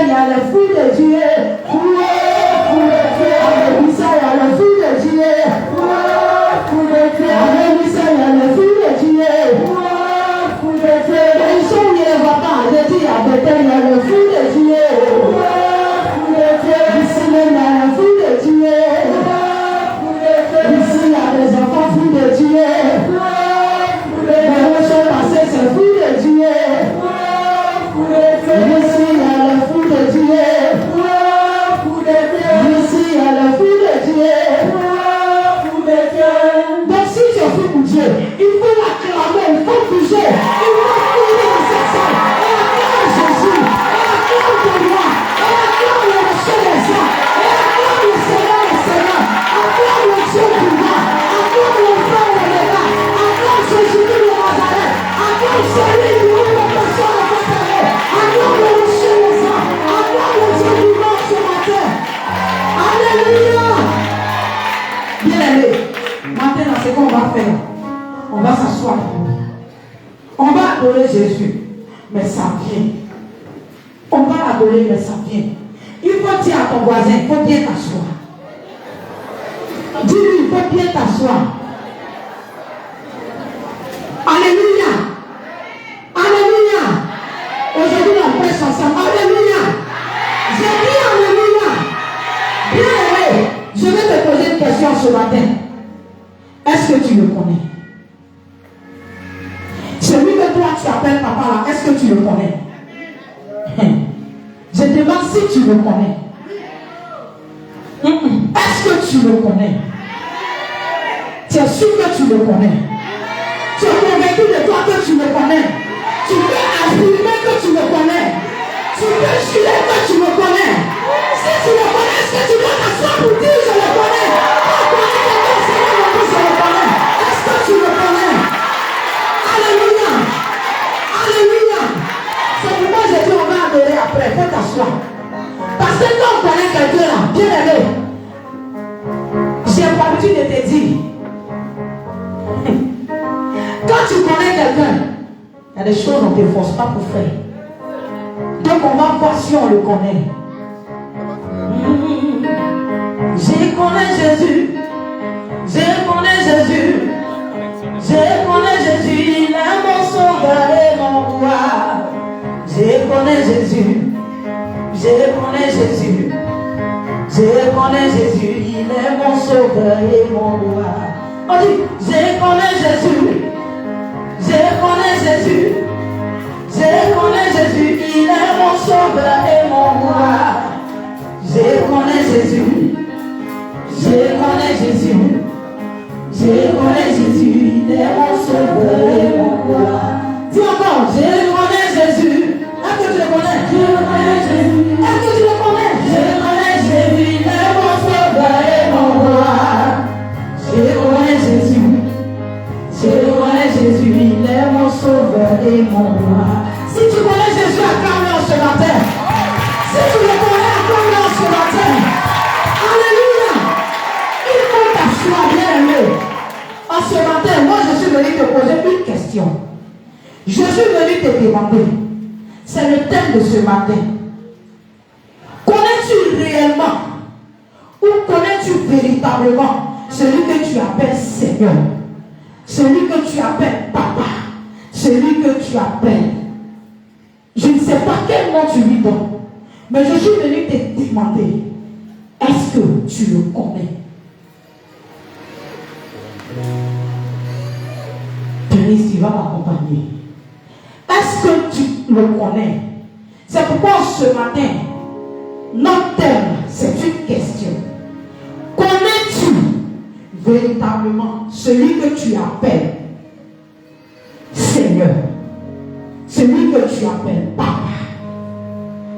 il y a le fou de Dieu. Fou de Dieu. Alléluia, il y a le fou de Dieu. Fou de Dieu. Alléluia, il y a le fou de Dieu. Fou de Dieu. Les gens ne les voient pas. Je dis à Bethel, il y a le fou de Dieu. Fou de Dieu. Ici, il y a le fou de Dieu. Ici, il y a des enfants fous de Dieu. Les choses passées, c'est fou de Dieu. Ici, il y a le fou de Dieu. Ici, il y a le fou de Dieu. Donc, si je fais pour Dieu, il faut l'acclamer, il faut bouger, il faut crier dans cette salle. Et acclame Jésus, et acclame ton roi, et acclame le Monsieur des Saints, et acclame le Seigneur des Seigneurs, acclame le Dieu du roi, acclame le frère de l'État, acclame Jésus de Nazareth, acclame celui qui ouvre la personne de votre année, acclame le Monsieur des Saints, acclame le Dieu du roi ce matin. Alléluia. Bien-aimé, maintenant c'est qu'on va faire. On va s'asseoir. On va adorer Jésus, mais ça vient. On va adorer, mais ça vient. Il faut dire à ton voisin, il faut bien t'asseoir. Dis-lui, il faut bien t'asseoir. Alléluia. Alléluia. Aujourd'hui, on prêche ensemble. Alléluia. J'ai dit Alléluia. Bien-aimé, je vais te poser une question ce matin. Est-ce que tu le connais? Celui que toi tu appelles papa là, est-ce que tu le connais? Je demande si tu le connais. Est-ce que tu le connais? Tu es sûr que tu le connais? Tu es convaincu de toi que tu le connais? Tu peux affirmer que tu le connais? Tu peux jurer que tu le connais? Si tu le connais, est-ce que tu dois t'asseoir pour dire je le connais? Est-ce que tu le connais? Alléluia. Alléluia. C'est pourquoi j'ai dit on va adorer après. Fais t'asseoir. Parce que quand on connaît quelqu'un là, bien aimé, j'ai pas l'habitude de te dire. Quand tu connais quelqu'un, il y a des choses qu'on ne te force pas pour faire. Donc on va voir si on le connaît. Je connais Jésus. Je connais Jésus. Je connais Jésus. Il est mon sauveur et mon roi. Je connais Jésus. Je connais Jésus. Je connais Jésus. Il est mon sauveur et mon roi. On dit, je connais Jésus. Je connais Jésus. Je connais Jésus. Il est mon sauveur et mon roi. Je connais Jésus. Je connais Jésus. Je connais Jésus, il est mon sauveur et mon roi. Dis encore, je connais Jésus. Est-ce que tu le connais? Je connais Jésus. Est-ce que tu le connais? Je connais Jésus, il est mon sauveur et mon roi. Je connais Jésus. Je connais Jésus, il est mon sauveur et mon roi. Si tu connais Jésus, acclame-le ce matin. Si tu le connais, acclame-le ce matin. Alléluia. Il faut t'asseoir, bien-aimé. En ce matin, moi je suis venu te poser une question. Je suis venu te demander. C'est le thème de ce matin. Connais-tu réellement ou connais-tu véritablement celui que tu appelles Seigneur, celui que tu appelles Papa, celui que tu appelles? Je ne sais pas quel nom tu lui donnes, mais je suis venu te demander, est-ce que tu le connais? Thérèse, tu vas m'accompagner. Est-ce que tu le connais? C'est pourquoi ce matin, notre thème, c'est une question. Connais-tu véritablement celui que tu appelles Seigneur, celui que tu appelles Papa,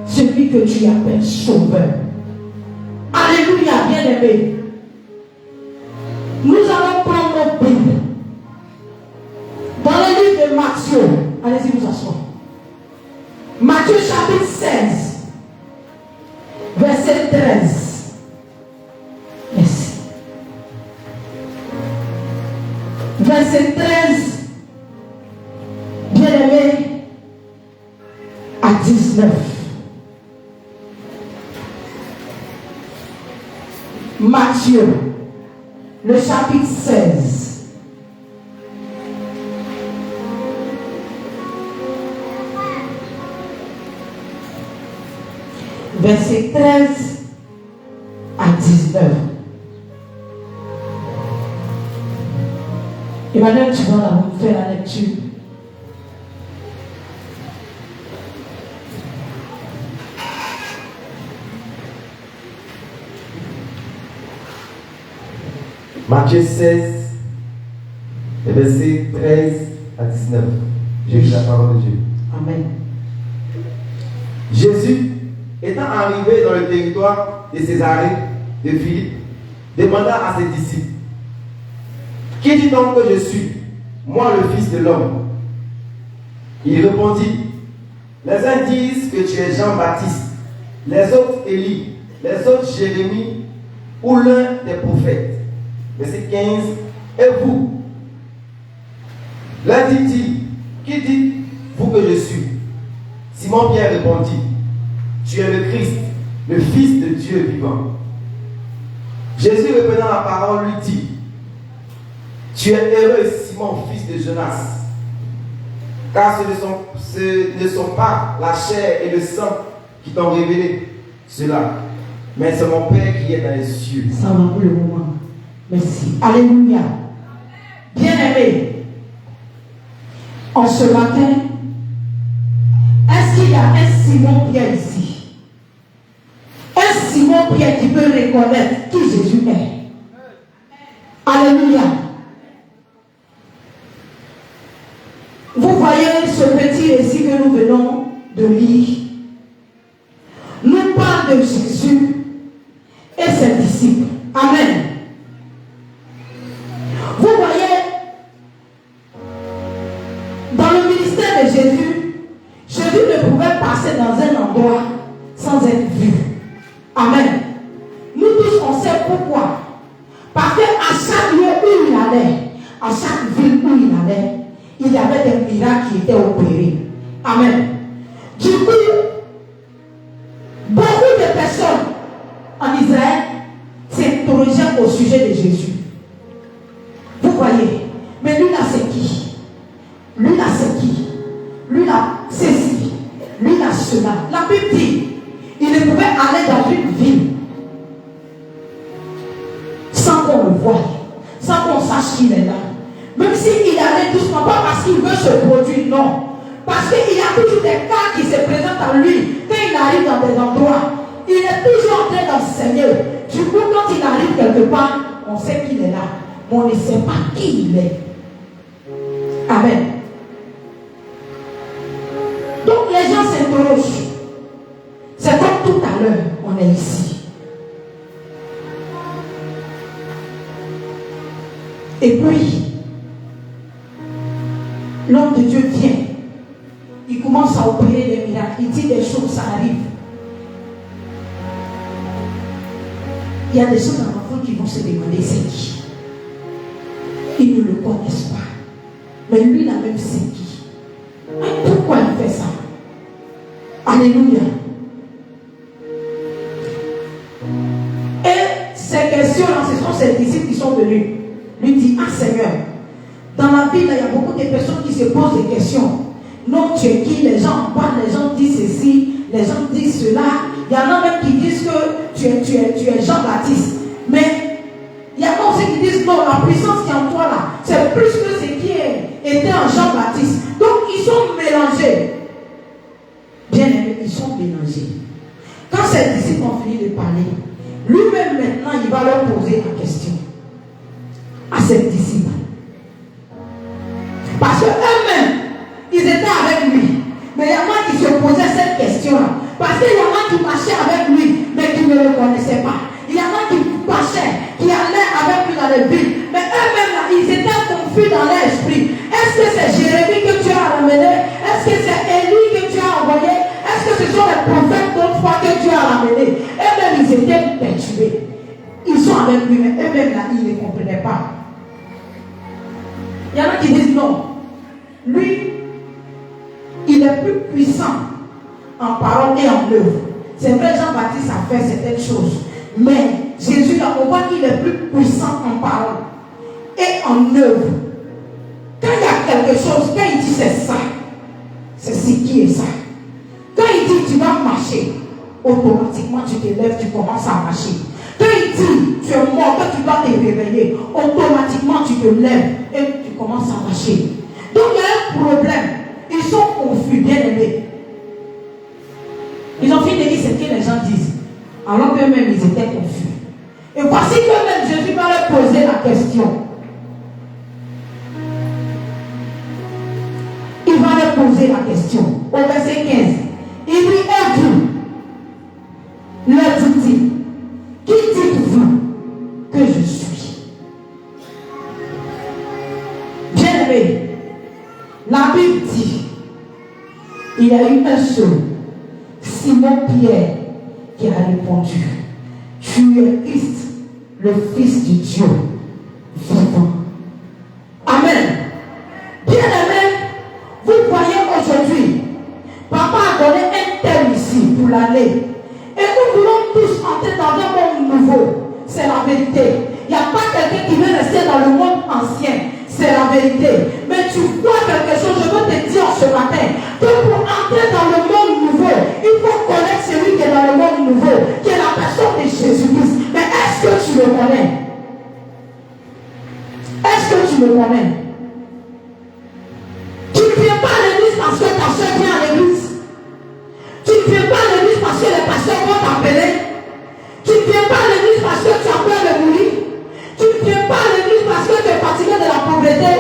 celui que tu appelles Sauveur? Alléluia, bien-aimé. Nous allons prendre notre Bible. Dans le livre de Matthieu, allez-y vous asseoir. Matthieu chapitre 16, verset 13. Merci. Verset 13, bien-aimé, à 19. Matthieu, le chapitre 16. Verset 13 à 19. Emmanuel, tu vas là faire la lecture. Matthieu 16, versets 13 à 19. J'ai lu la parole de Dieu. Amen. Jésus, étant arrivé dans le territoire de Césarée de Philippe, demanda à ses disciples: Qui dit donc que je suis, moi le Fils de l'homme? Il répondit: Les uns disent que tu es Jean-Baptiste, les autres Élie, les autres Jérémie ou l'un des prophètes. Verset 15. Et vous? L'un dit-il: Qui dites-vous que je suis? Simon-Pierre répondit: Tu es le Christ, le Fils de Dieu vivant. Jésus, reprenant la parole, lui dit: Tu es heureux, Simon, fils de Jonas, car ce ne sont pas la chair et le sang qui t'ont révélé cela, mais c'est mon Père qui est dans les cieux. Ça va pour le moment. Merci. Alléluia. Bien-aimé, en ce matin, est-ce qu'il y a un Simon-Pierre ici? Un Simon-Pierre qui peut reconnaître qui Jésus est. Alléluia. Vous voyez ce petit récit que nous venons de lire. Nous parle de Jésus et ses disciples. Amen. Vous voyez, dans le ministère de Jésus, Jésus ne pouvait passer dans un endroit sans être vu. Amen. Nous tous, on sait pourquoi. Parce qu'à chaque lieu où il allait, à chaque ville où il allait, il y avait des miracles qui étaient opérés. Amen. Du coup, beaucoup de personnes en Israël s'interrogeaient au sujet de Jésus. Vous voyez, mais lui là c'est qui? Lui là c'est qui? Lui là ceci, lui là cela. La Bible dit, il ne pouvait aller dans une ville sans qu'on le voie, sans qu'on sache qu'il est là. Même s'il allait doucement, pas parce qu'il veut se produire, non. Parce qu'il y a toujours des cas qui se présentent à lui quand il arrive dans des endroits. Il est toujours en train d'enseigner. Du coup, quand il arrive quelque part, on sait qu'il est là. Mais on ne sait pas qui il est. Amen. Donc les gens s'interrogent. C'est comme tout à l'heure, on est ici. Et puis, l'homme de Dieu vient. Il commence à opérer des miracles. Il dit des choses, ça arrive. Il y a des gens dans l'enfant qui vont se demander c'est qui. Ils ne le connaissent pas. Mais lui, la même c'est qui. Mais pourquoi il fait ça? Alléluia. Et ces questions-là, ce sont ses disciples qui sont venus. Lui dit, ah Seigneur, dans la Bible, il y a beaucoup de personnes qui se posent des questions. Non, tu es qui? Les gens en parlent, les gens disent ceci, les gens disent cela. Il y en a même qui disent que tu es Jean-Baptiste. Mais il y en a aussi qui disent non, la puissance qui est en toi là, c'est plus que ce qui était en Jean-Baptiste. Donc ils sont mélangés. Bien aimés, ils sont mélangés. Quand ces disciples ont fini de parler, lui-même maintenant, il va leur poser la question à ses disciples. Parce qu'eux-mêmes, ils étaient avec lui. Mais il y en a qui se posaient cette question-là. Parce qu'il y en a qui marchaient avec lui, mais qui ne le connaissaient pas. Il y en a qui marchaient, qui allaient avec lui dans les villes. Mais eux-mêmes, là, ils étaient confus dans leur esprit. Est-ce que c'est Jérémie que tu as ramené? Est-ce que c'est Élie que tu as envoyé? Est-ce que ce sont les prophètes d'autrefois que tu as ramenés? Eux-mêmes, ils étaient perturbés. Ils sont avec lui, mais eux-mêmes, là, ils ne comprenaient pas. Il y en a qui disent non. Lui, il est plus puissant en parole et en œuvre. C'est vrai, Jean-Baptiste a fait certaines choses. Mais Jésus, là, on voit qu'il est plus puissant en parole et en œuvre. Quand il y a quelque chose, quand il dit c'est ça, c'est ce qui est ça. Quand il dit tu vas marcher, automatiquement tu te lèves, tu commences à marcher. Quand il dit tu es mort, quand tu dois te réveiller, automatiquement tu te lèves et tu commences à marcher. Donc il y a un problème. Ils sont confus, bien aimés. Ils ont fini de dire ce que les gens disent, alors qu'eux-mêmes ils étaient confus. Et voici que même Jésus va leur poser la question. Il va leur poser la question. Au verset 15, il dit, et vous, leur dit-il, qui dites-vous que je suis? Bien-aimé, la Bible dit, il y a eu un seul, Simon Pierre, qui a répondu, tu es Christ, le Fils du Dieu vivant. Amen. Bien-aimé, vous voyez aujourd'hui, papa a donné un thème ici pour l'année. Et nous voulons tous entrer dans un monde nouveau. C'est la vérité. Il n'y a pas quelqu'un qui veut rester dans le monde ancien. C'est la vérité. Mais tu vois quelque chose, je veux te dire ce matin, que pour entrer dans le monde nouveau, il faut connaître celui qui est dans le monde nouveau, qui est la personne de Jésus-Christ. Mais est-ce que tu le connais? Est-ce que tu le connais? Tu ne viens pas à l'église parce que ta soeur vient à l'église. Tu ne viens pas à l'église parce que les pasteurs vont t'appeler. Tu ne viens pas à l'église parce que tu as peur de mourir. Tu ne viens pas à l'église parce que tu es fatigué de la pauvreté.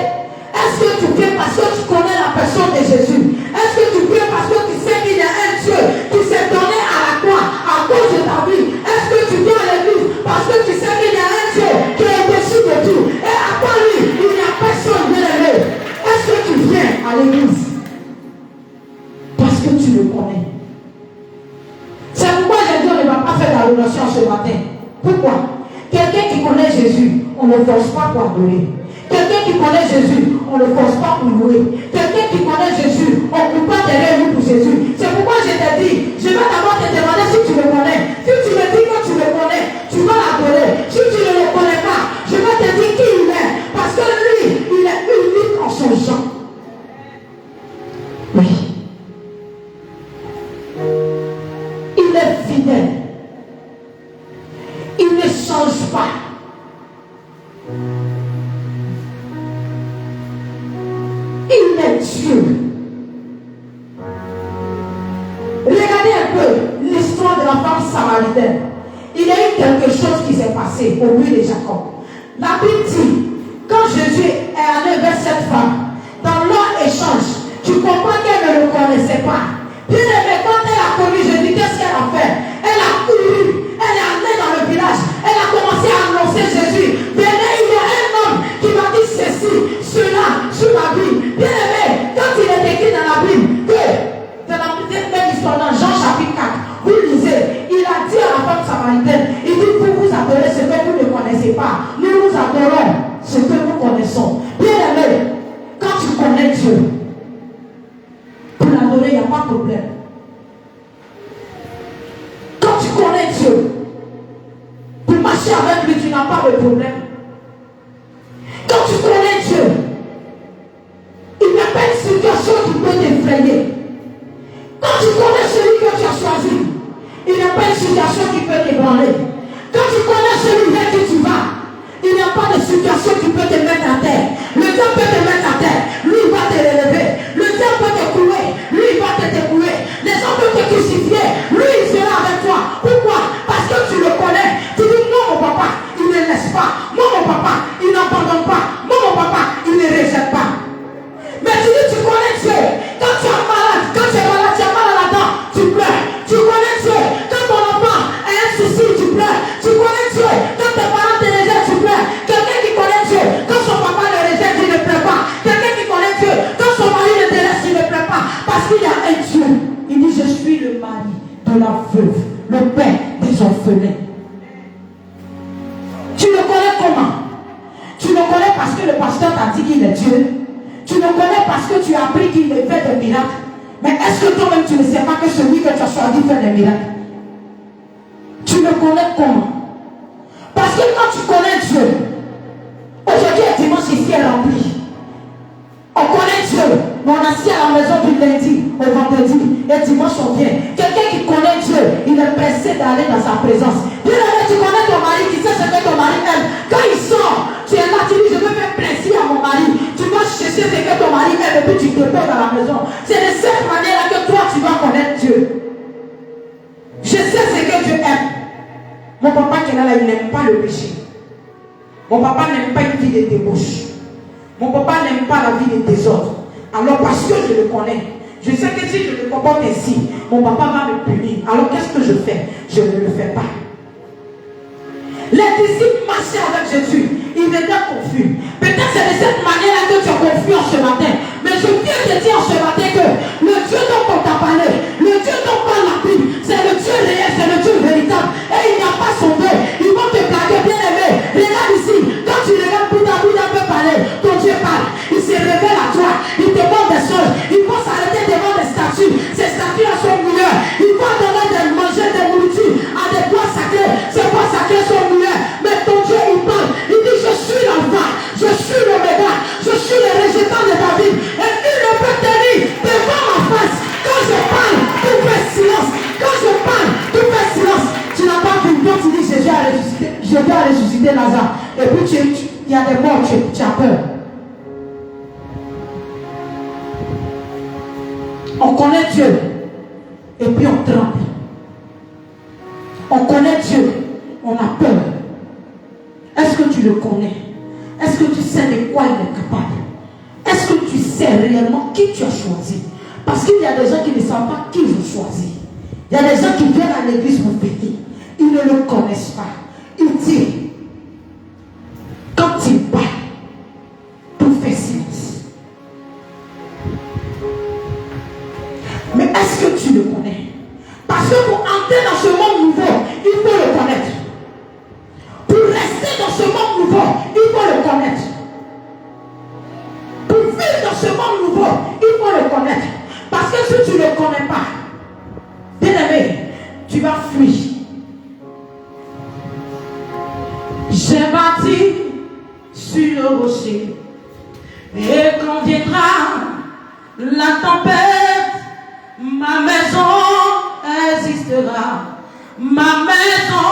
Est-ce que tu viens parce que tu connais la personne de Jésus? Est-ce que tu viens parce que tu sais qu'il y a un Dieu qui s'est donné à la croix à cause de ta vie? Est-ce que tu viens à l'église parce que tu sais qu'il y a un Dieu qui est au-dessus de tout? Et à part lui, il n'y a personne bien aimé. Est-ce que tu viens à l'église parce que tu le connais? C'est pourquoi j'ai dit on ne va pas faire l'adoration ce matin. Pourquoi? Quelqu'un qui connaît Jésus, on ne le force pas pour adorer. Quelqu'un qui connaît Jésus, on ne le force pas pour louer. Quelqu'un qui connaît Jésus, on ne coupe pas derrière lui pour Jésus. C'est pourquoi je t'ai dit, je vais d'abord te demander si tu le connais. Si tu me dis que tu le connais, tu vas l'adorer. Si tu ne le connais pas, je vais te dire qui il est. Parce que lui, il est unique en son genre. Oui. Il est fidèle. Il ne change pas. Il est Dieu. Regardez un peu l'histoire de la femme samaritaine. Il y a eu quelque chose qui s'est passé au but de Jacob. La Bible dit, quand Jésus est allé vers cette femme, dans leur échange, tu comprends qu'elle ne le connaissait pas. Bien aimé, quand elle a connu Jésus, qu'est-ce qu'elle a fait? Elle a couru, elle est allée dans le village, elle a commencé à annoncer Jésus. Bien aimé, il y a un homme qui m'a dit ceci, cela, sur la Bible. Bien aimé, quand il est écrit dans la Bible, que dans la même histoire dans Jean chapitre 4, vous lisez, il a dit à la femme samaritaine, il dit, vous vous adorez ce que vous ne connaissez pas. Nous nous adorons ce que nous connaissons. Bien aimé, quand tu connais Dieu, pour l'adorer, il n'y a pas de problème. Quand tu connais Dieu, pour marcher avec lui, tu n'as pas de problème. Quand tu connais Dieu, il n'y a pas une situation qui peut t'effrayer. Quand tu connais celui que tu as choisi, il n'y a pas une situation qui peut t'ébranler. Quand tu connais celui vers qui tu vas, il n'y a pas de situation qui peut te mettre à terre. Le diable peut te mettre à terre, lui il va te relever. Le diable peut te couler, lui il va te découler. Les gens peuvent te crucifier, lui il sera avec toi. Pourquoi? Parce que tu le connais. Tu dis non mon papa, il ne laisse pas. Non mon papa, il n'abandonne pas. Non mon papa, il ne rejette pas. Mais tu dis tu connais Dieu. Quand tu es malade, tu as mal à la dent, tu pleures. Tu connais Dieu. Quand ton enfant a un souci, tu pleures. Tu connais Dieu. Quand tes parents te rejettent, tu pleures. Quelqu'un qui connaît Dieu, quand son papa le rejette, il ne pleure pas. Quelqu'un qui connaît Dieu, quand son mari le délaisse, il ne pleure pas. Parce qu'il y a un Dieu. Il dit, je suis le mari de la veuve, le père des orphelins. Tu le connais comment? Tu le connais parce que le pasteur t'a dit qu'il est Dieu. Tu le connais parce que tu as appris qu'il fait des miracles. Mais est-ce que toi-même tu ne sais pas que celui que tu as choisi fait des miracles? Tu le connais comment? on assied à la maison du lundi au vendredi et dimanche on vient. Quelqu'un qui connaît Dieu, il est pressé d'aller dans sa présence. Bien-aimé, tu connais ton mari, qui sait ce que ton mari aime. Quand il sort, tu es là, tu dis je veux faire plaisir à mon mari. Tu vas chercher ce que ton mari aime et puis tu te déposes dans la maison. C'est de cette manière-là que toi tu vas connaître Dieu. Je sais ce que Dieu aime. Mon papa qui est là, il n'aime pas le péché. Mon papa n'aime pas une vie de débauche. Mon papa n'aime pas la vie de désordre. Alors parce que je le connais, je sais que si je me comporte ainsi, mon papa va me punir. Alors qu'est-ce que je fais? Je ne le fais pas. Les disciples marchaient avec Jésus. Ils étaient confus. Peut-être c'est de cette manière-là que tu es confus en ce matin. Mais je viens te dire en ce matin que le Dieu dont on t'a parlé, le Dieu dont parle la Bible, c'est le Dieu réel, c'est le Dieu véritable. Et il n'y a pas son Dieu. Ils vont te blaguer, bien aimé. Regarde ici. Quand tu regardes Bouddha peut parler, ton Dieu parle. Il se révèle à toi. Il te montre des choses. Il faut s'arrêter devant des statues. Ces statues-là sont mineurs. Il faut donner de manger des nourritures à des bois sacrés. Ces bois sacrés sont mineurs. Mais ton Dieu, il parle. Il dit, je suis l'alpha, je suis l'oméga, je suis le résultat de David. Et il ne peut tenir devant ma face. Quand je parle, tu fais silence. Quand je parle, tu fais silence. Tu n'as pas vu, quand tu dis Jésus a ressuscité Lazare. Et puis il y a des morts, tu as peur. On connaît Dieu. Et puis on tremble. On connaît Dieu. On a peur. Est-ce que tu le connais? Est-ce que tu sais de quoi il est capable? Est-ce que tu sais réellement qui tu as choisi? Parce qu'il y a des gens qui ne savent pas qui ils ont choisi. Il y a des gens qui viennent à l'église pour bénir. Ils ne le connaissent pas. Il dit, quand il parle, tout fait silence. Mais est-ce que tu le connais? Parce que pour entrer dans ce monde nouveau, il faut le connaître. Pour rester dans ce monde nouveau, il faut le connaître. Pour vivre dans ce monde nouveau, il faut le connaître. Parce que si tu ne le connais pas, bien aimé, tu vas fuir. J'ai bâti sur le rocher, et quand viendra la tempête, ma maison existera. Ma maison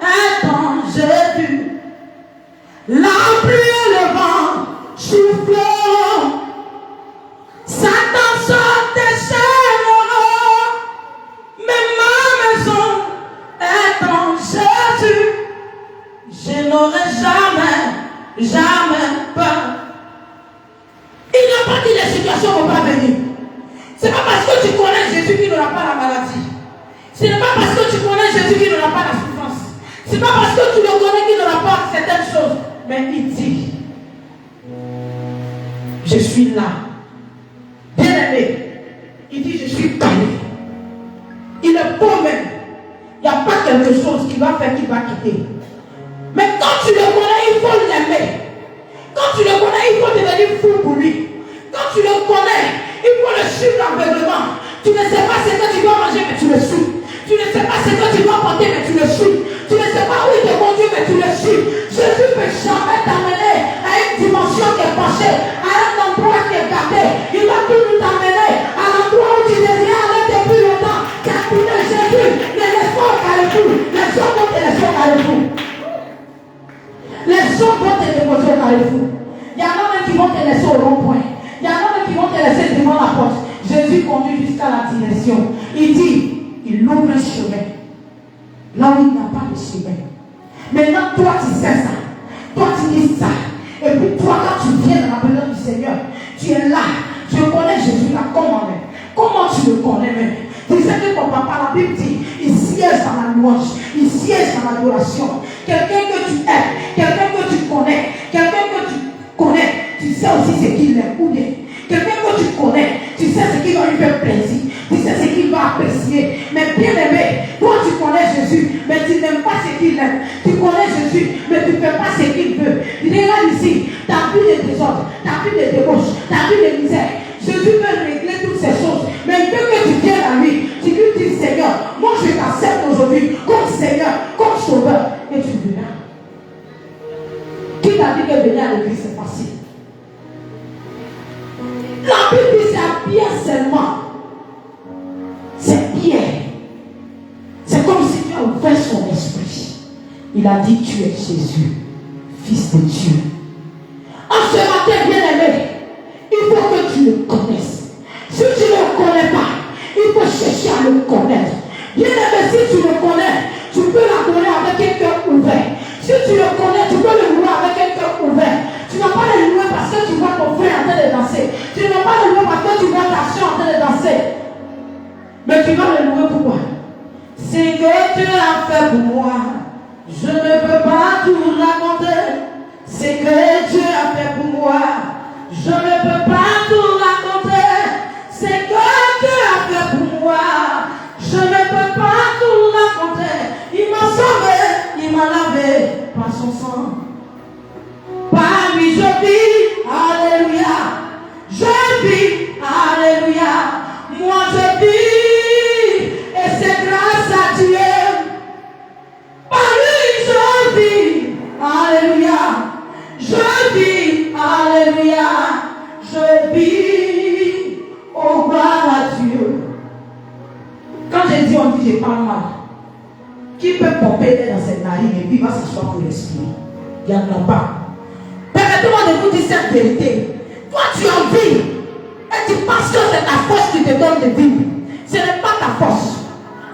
est en Jésus. La pluie et le vent souffleront. Satan se déchaînera. Mais ma maison est en Jésus. Je n'aurai jamais peur. Il n'y a pas dit les situations ne vont pas venir. Ce n'est pas parce que tu connais Jésus qu'il n'aura pas la maladie. Ce n'est pas parce que tu connais Jésus qu'il n'aura pas la souffrance. Ce n'est pas parce que tu le connais qu'il n'aura pas certaines choses. Mais il dit, je suis là. Bien aimé. Il dit, je suis calé. Il est beau même. Il n'y a pas quelque chose qui va faire qu'il va quitter. Mais quand tu le connais, il faut l'aimer. Quand tu le connais, il faut devenir fou pour lui. Quand tu le connais, il faut le suivre aveuglément. Tu ne sais pas ce que tu dois manger, mais tu le suis. Tu ne sais pas ce que tu dois porter, mais tu le suis. Tu ne sais pas où il te conduit, mais tu le suis. Jésus ne peut jamais t'amener à une dimension qui est penchée, à un endroit qui est gardé. Il va toujours t'amener à l'endroit où tu désirais aller depuis longtemps. Car pour Jésus, ne laisse pas au carrefour. Les hommes vont te laisser au carrefour. Les hommes vont te déposer au carrefour. Il y en a même qui vont te laisser au rond-point. Il y en a même qui vont te laisser devant la porte. Jésus conduit jusqu'à la direction. Il dit, il ouvre un chemin. Là où il n'y a pas de chemin. Maintenant, toi, tu sais ça. Toi, tu dis ça. Et puis, toi, quand tu viens dans la présence du Seigneur, tu es là. Je connais Jésus là. Comment même? Comment tu le connais même? Tu sais que ton papa, la Bible dit, il siège dans la louange. Il siège dans l'adoration. Quelqu'un que tu aimes, quelqu'un que tu connais, tu sais aussi ce qu'il aime ou bien. Quelqu'un que tu connais, tu sais ce qui va lui faire plaisir, tu sais ce qu'il va apprécier. Mais bien aimé, toi tu connais Jésus, mais tu n'aimes pas ce qu'il aime. Tu connais Jésus, mais tu ne fais pas ce qu'il veut. Regarde ici, ta vie de désordre, ta vie de débauche, ta vie de misère. Jésus veut régler toutes ces choses, mais il veut que tu viennes à lui. Tu lui dis, Seigneur, moi je t'accepte aujourd'hui comme Seigneur, comme Sauveur. Et tu verras. Qui t'a dit que venir à l'église c'est facile? La Bible dit c'est pierre seulement. C'est pierre. C'est comme si tu as ouvert son esprit. Il a dit, tu es Jésus, Fils de Dieu. En ce matin, bien-aimé, il faut que tu le connaisses. Si tu ne le connais pas, il faut chercher à le connaître. Bien-aimé, si tu le connais, tu peux l'adorer avec un cœur ouvert. Si tu le connais, tu peux le louer avec un cœur ouvert. Tu n'as pas le louer parce que tu vois ton frère en train de danser. Tu n'as pas le louer parce que tu vois ta soeur en train de danser. Mais tu vas le louer pourquoi? C'est que tu as fait pour moi. Je ne peux pas tout raconter. C'est que Dieu a fait pour moi. Je ne peux pas tout raconter. C'est que Dieu a fait pour moi. Je ne peux pas tout raconter. Il m'a sauvé, il m'a lavé par son sang. Par lui je vis, alléluia. Je vis, alléluia. Moi je vis, et c'est grâce à Dieu. Par lui je vis, alléluia. Je vis, alléluia. Je vis, oh gloire à Dieu. Quand j'ai dit on dit je parle mal, qui peut pomper l'air dans cette narine et puis il va s'asseoir pour respirer? Il n'y en a pas. Permettez-moi de vous dire cette vérité. Toi tu en vis et tu penses que c'est ta force qui te donne de vivre. Ce n'est pas ta force.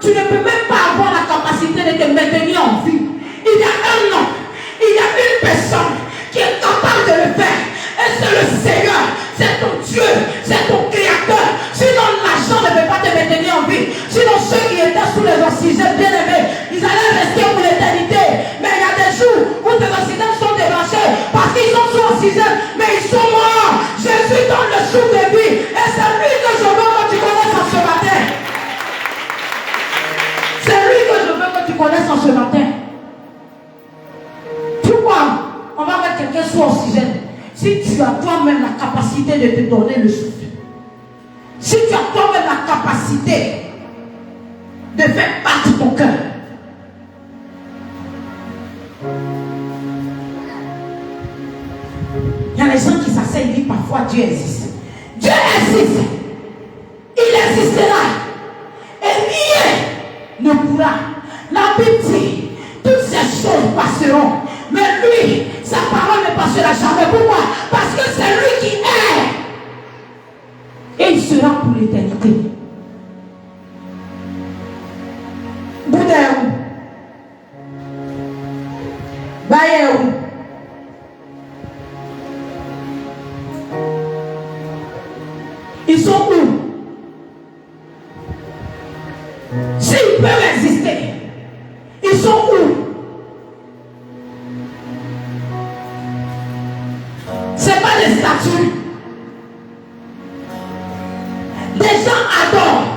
Tu ne peux même pas avoir la capacité de te maintenir en vie. Il y a un homme, il y a une personne qui est capable de le faire. Et c'est le Seigneur, c'est ton Dieu, c'est ton Créateur. Sinon l'argent ne peut pas te maintenir en vie. Sinon ceux qui étaient sous les oxygènes bien aimés, ils allaient rester pour l'éternité. Mais il y a des jours où tes oxygènes sont débranchés parce qu'ils sont sous oxygène, mais ils sont morts. Jésus donne le souffle de vie. Et c'est lui que je veux que tu connaisses en ce matin. C'est lui que je veux que tu connaisses en ce matin. Pourquoi on va mettre quelqu'un sous oxygène? Si tu as toi-même la capacité de te donner le souffle, si tu as toi-même la capacité de faire battre ton cœur, il y a les gens qui s'asseyent et disent parfois Dieu existe. Dieu existe. Il existera. Et rien ne pourra. La Bible dit, toutes ces choses passeront. Mais lui, sa parole ne passera jamais. Pourquoi? Parce que c'est lui qui est. Et il sera pour l'éternité. Bouddha où? Baye où? Ils sont où? S'ils peuvent exister, ils sont où? C'est pas des statues. Des gens adorent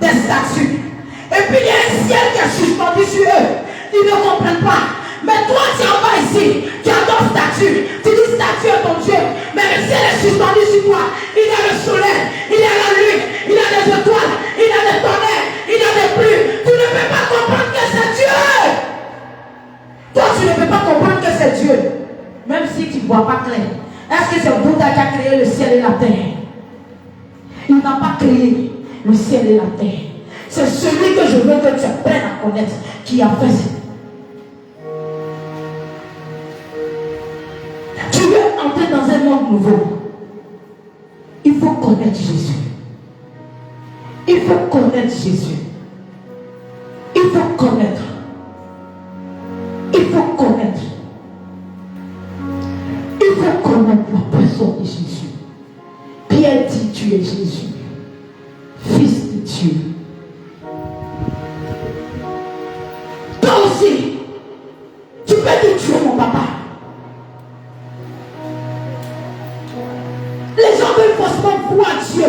des statues. Et puis il y a un ciel qui est suspendu sur eux. Ils ne comprennent pas. Mais toi, tu es en bas ici. Tu adores statue. Tu dis statue est ton Dieu. Mais le ciel est suspendu sur toi. Il y a le soleil. Il y a la lune. Il y a des étoiles. Il y a des tonnerres. Il y a des pluies. Tu ne peux pas comprendre que c'est Dieu. Toi, tu ne peux pas comprendre que c'est Dieu. Même si tu ne vois pas clair. Est-ce que c'est Bouddha qui a créé le ciel et la terre? Il n'a pas créé le ciel et la terre. C'est celui que je veux que tu apprennes à connaître qui a fait ça. Tu veux entrer dans un monde nouveau. Il faut connaître Jésus. Il faut connaître Jésus. Il faut connaître. Il faut connaître. Il faut connaître la personne de Jésus. Pierre dit, tu es Jésus, Fils de Dieu. Toi aussi, tu peux dire, tu es mon papa. Les gens veulent forcément voir Dieu.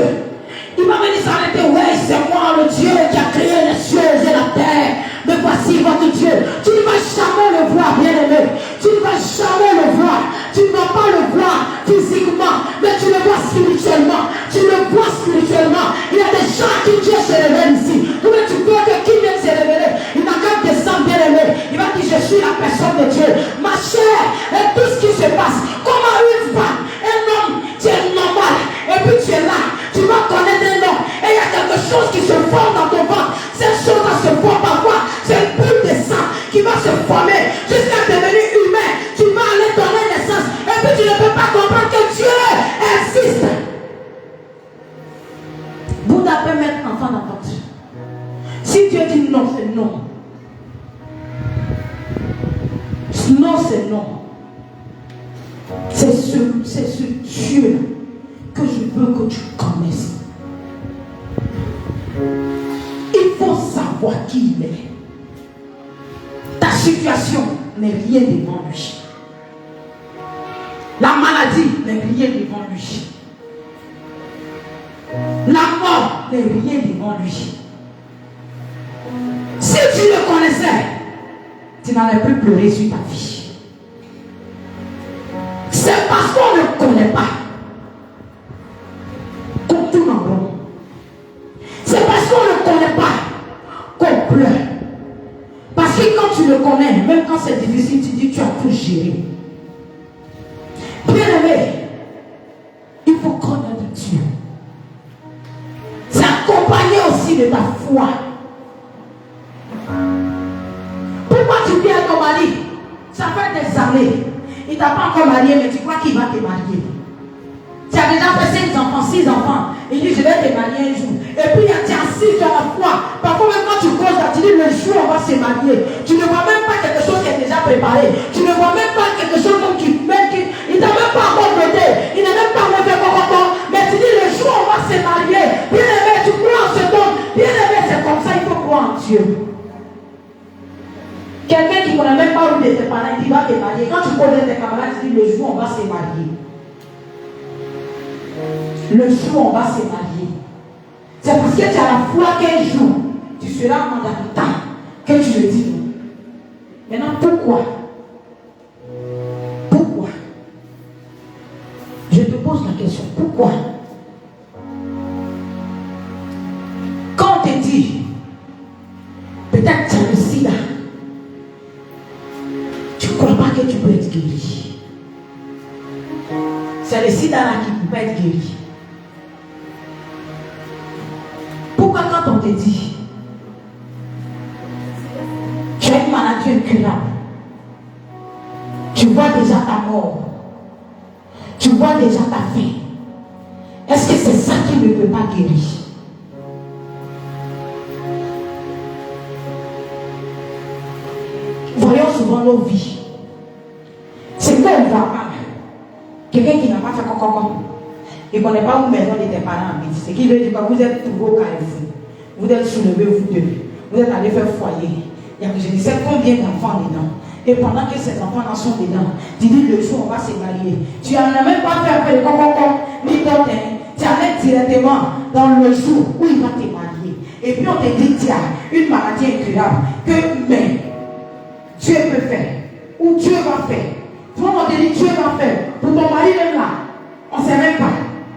Il m'a dit s'arrêter, ouais, c'est moi le Dieu qui a créé les cieux et la terre. Mais voici votre Dieu. Tu ne vas jamais le voir, bien-aimé. Tu ne vas jamais le voir. Tu ne vas pas le voir physiquement, mais tu le vois spirituellement. Tu le vois spirituellement. Il y a des gens qui Dieu se révèle ici. Mais tu veux que qui vient se révéler? Il n'a qu'à descendre, bien-aimé. Il va dire, je suis la personne de Dieu. Ma chère, et tout ce qui se passe. Comment une femme, un homme, tu es normal. Et puis tu es là. Tu vas connaître Bouddha peut mettre enfant dans votre. Si Dieu dit non, c'est non. Non, c'est non. C'est ce Dieu que je veux que tu connaisses. Il faut savoir qui il est. Ta situation n'est rien devant lui. La maladie n'est rien devant lui. La mort n'est rien devant lui. Si tu le connaissais, tu n'allais plus pleurer sur ta vie. C'est parce qu'on ne connaît pas qu'on tourne en rond. C'est parce qu'on ne connaît pas qu'on pleure. Parce que quand tu le connais, même quand c'est difficile, tu dis tu as tout géré. Bien aimé, il faut connaître Dieu. C'est accompagné aussi de ta foi. Pourquoi tu viens à ton mari? Ça fait des années. Il ne t'a pas encore marié, mais tu crois qu'il va te marier. Tu as déjà fait 6 enfants. Il dit, je vais te marier un jour. Et puis, tu as assis, tu as la foi. Parfois, même quand tu causes là, tu dis, le jour, on va se marier. Tu ne vois même pas quelque chose qui est déjà préparé. Tu ne vois même pas quelque chose comme il ne t'a même pas encore voté. Il n'a même pas fait encore. Mais tu dis, le jour, on va se marier. Bien aimé, tu crois en ce don. Bien aimé, c'est comme ça, il faut croire en Dieu. Quelqu'un qui ne connaît même pas où tes parents, il va te marier. Quand tu connais tes camarades, tu dis, le jour, on va se marier. Le jour, on va se marier. C'est parce que tu as la foi qu'un jour, tu seras mandataire que tu le dis. Maintenant, pourquoi? Pourquoi? Je te pose la question. Pourquoi? Quand on te dit, peut-être tu as le sida, tu ne crois pas que tu peux être guéri. C'est le sida là qui peut être guéri. Pourquoi quand on te dit tu as une maladie incurable, tu vois déjà ta mort, tu vois déjà ta fin, est-ce que c'est ça qui ne peut pas guérir? Voyons souvent nos vies. C'est qu'on va mal. Quelqu'un qui n'a pas fait coco. Il ne connaît pas où maison de tes parents habitent. C'est qui veut dire que vous êtes trouvé au Carrefour. Vous êtes soulevé, vous deux. Vous êtes allé faire foyer. Il y a je ne sais combien d'enfants dedans. Et pendant que ces enfants sont dedans, tu dis le jour on va se marier. Tu n'en as même pas fait un peu de coco, ni d'autres. Tu allais directement dans le jour où il va te marier. Et puis on te dit, tiens, une maladie incurable. Mais Dieu peut faire. Ou Dieu va faire. Tout le monde te dit Dieu va faire. Pour ton mari même là, on ne sait même pas.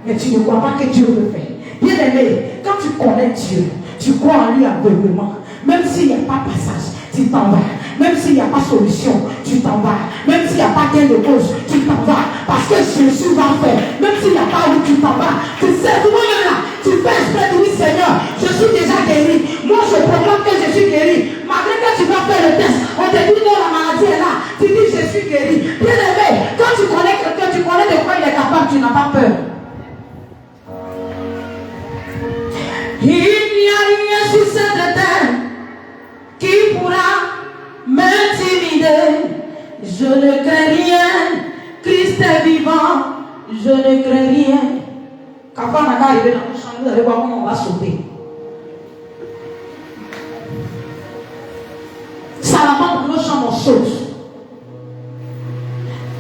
Mais tu ne crois pas que Dieu peut faire. Bien aimé, quand tu connais Dieu, tu crois en lui aveuglément. Même s'il n'y a pas passage, tu t'en vas. Même s'il n'y a pas solution, tu t'en vas. Même s'il n'y a pas gain de cause, tu t'en vas. Parce que Jésus va faire. Même s'il n'y a pas où tu t'en vas. Tu sais, tout le monde là, tu fais esprit de oui Seigneur, je suis déjà guéri. Moi je proclame que je suis guéri. Malgré que tu vas faire le test, on te dit non, la maladie est là. Tu dis je suis guéri. Bien aimé, quand tu connais quelqu'un, tu connais de quoi il est capable, tu n'as pas peur. Il n'y a rien sur cette terre qui pourra m'intimider. Je ne crains rien. Christ est vivant. Je ne crains rien. Quand on va arriver dans notre chambre, vous allez voir comment on va sauter. Salamandre dans nos chambres, on saute.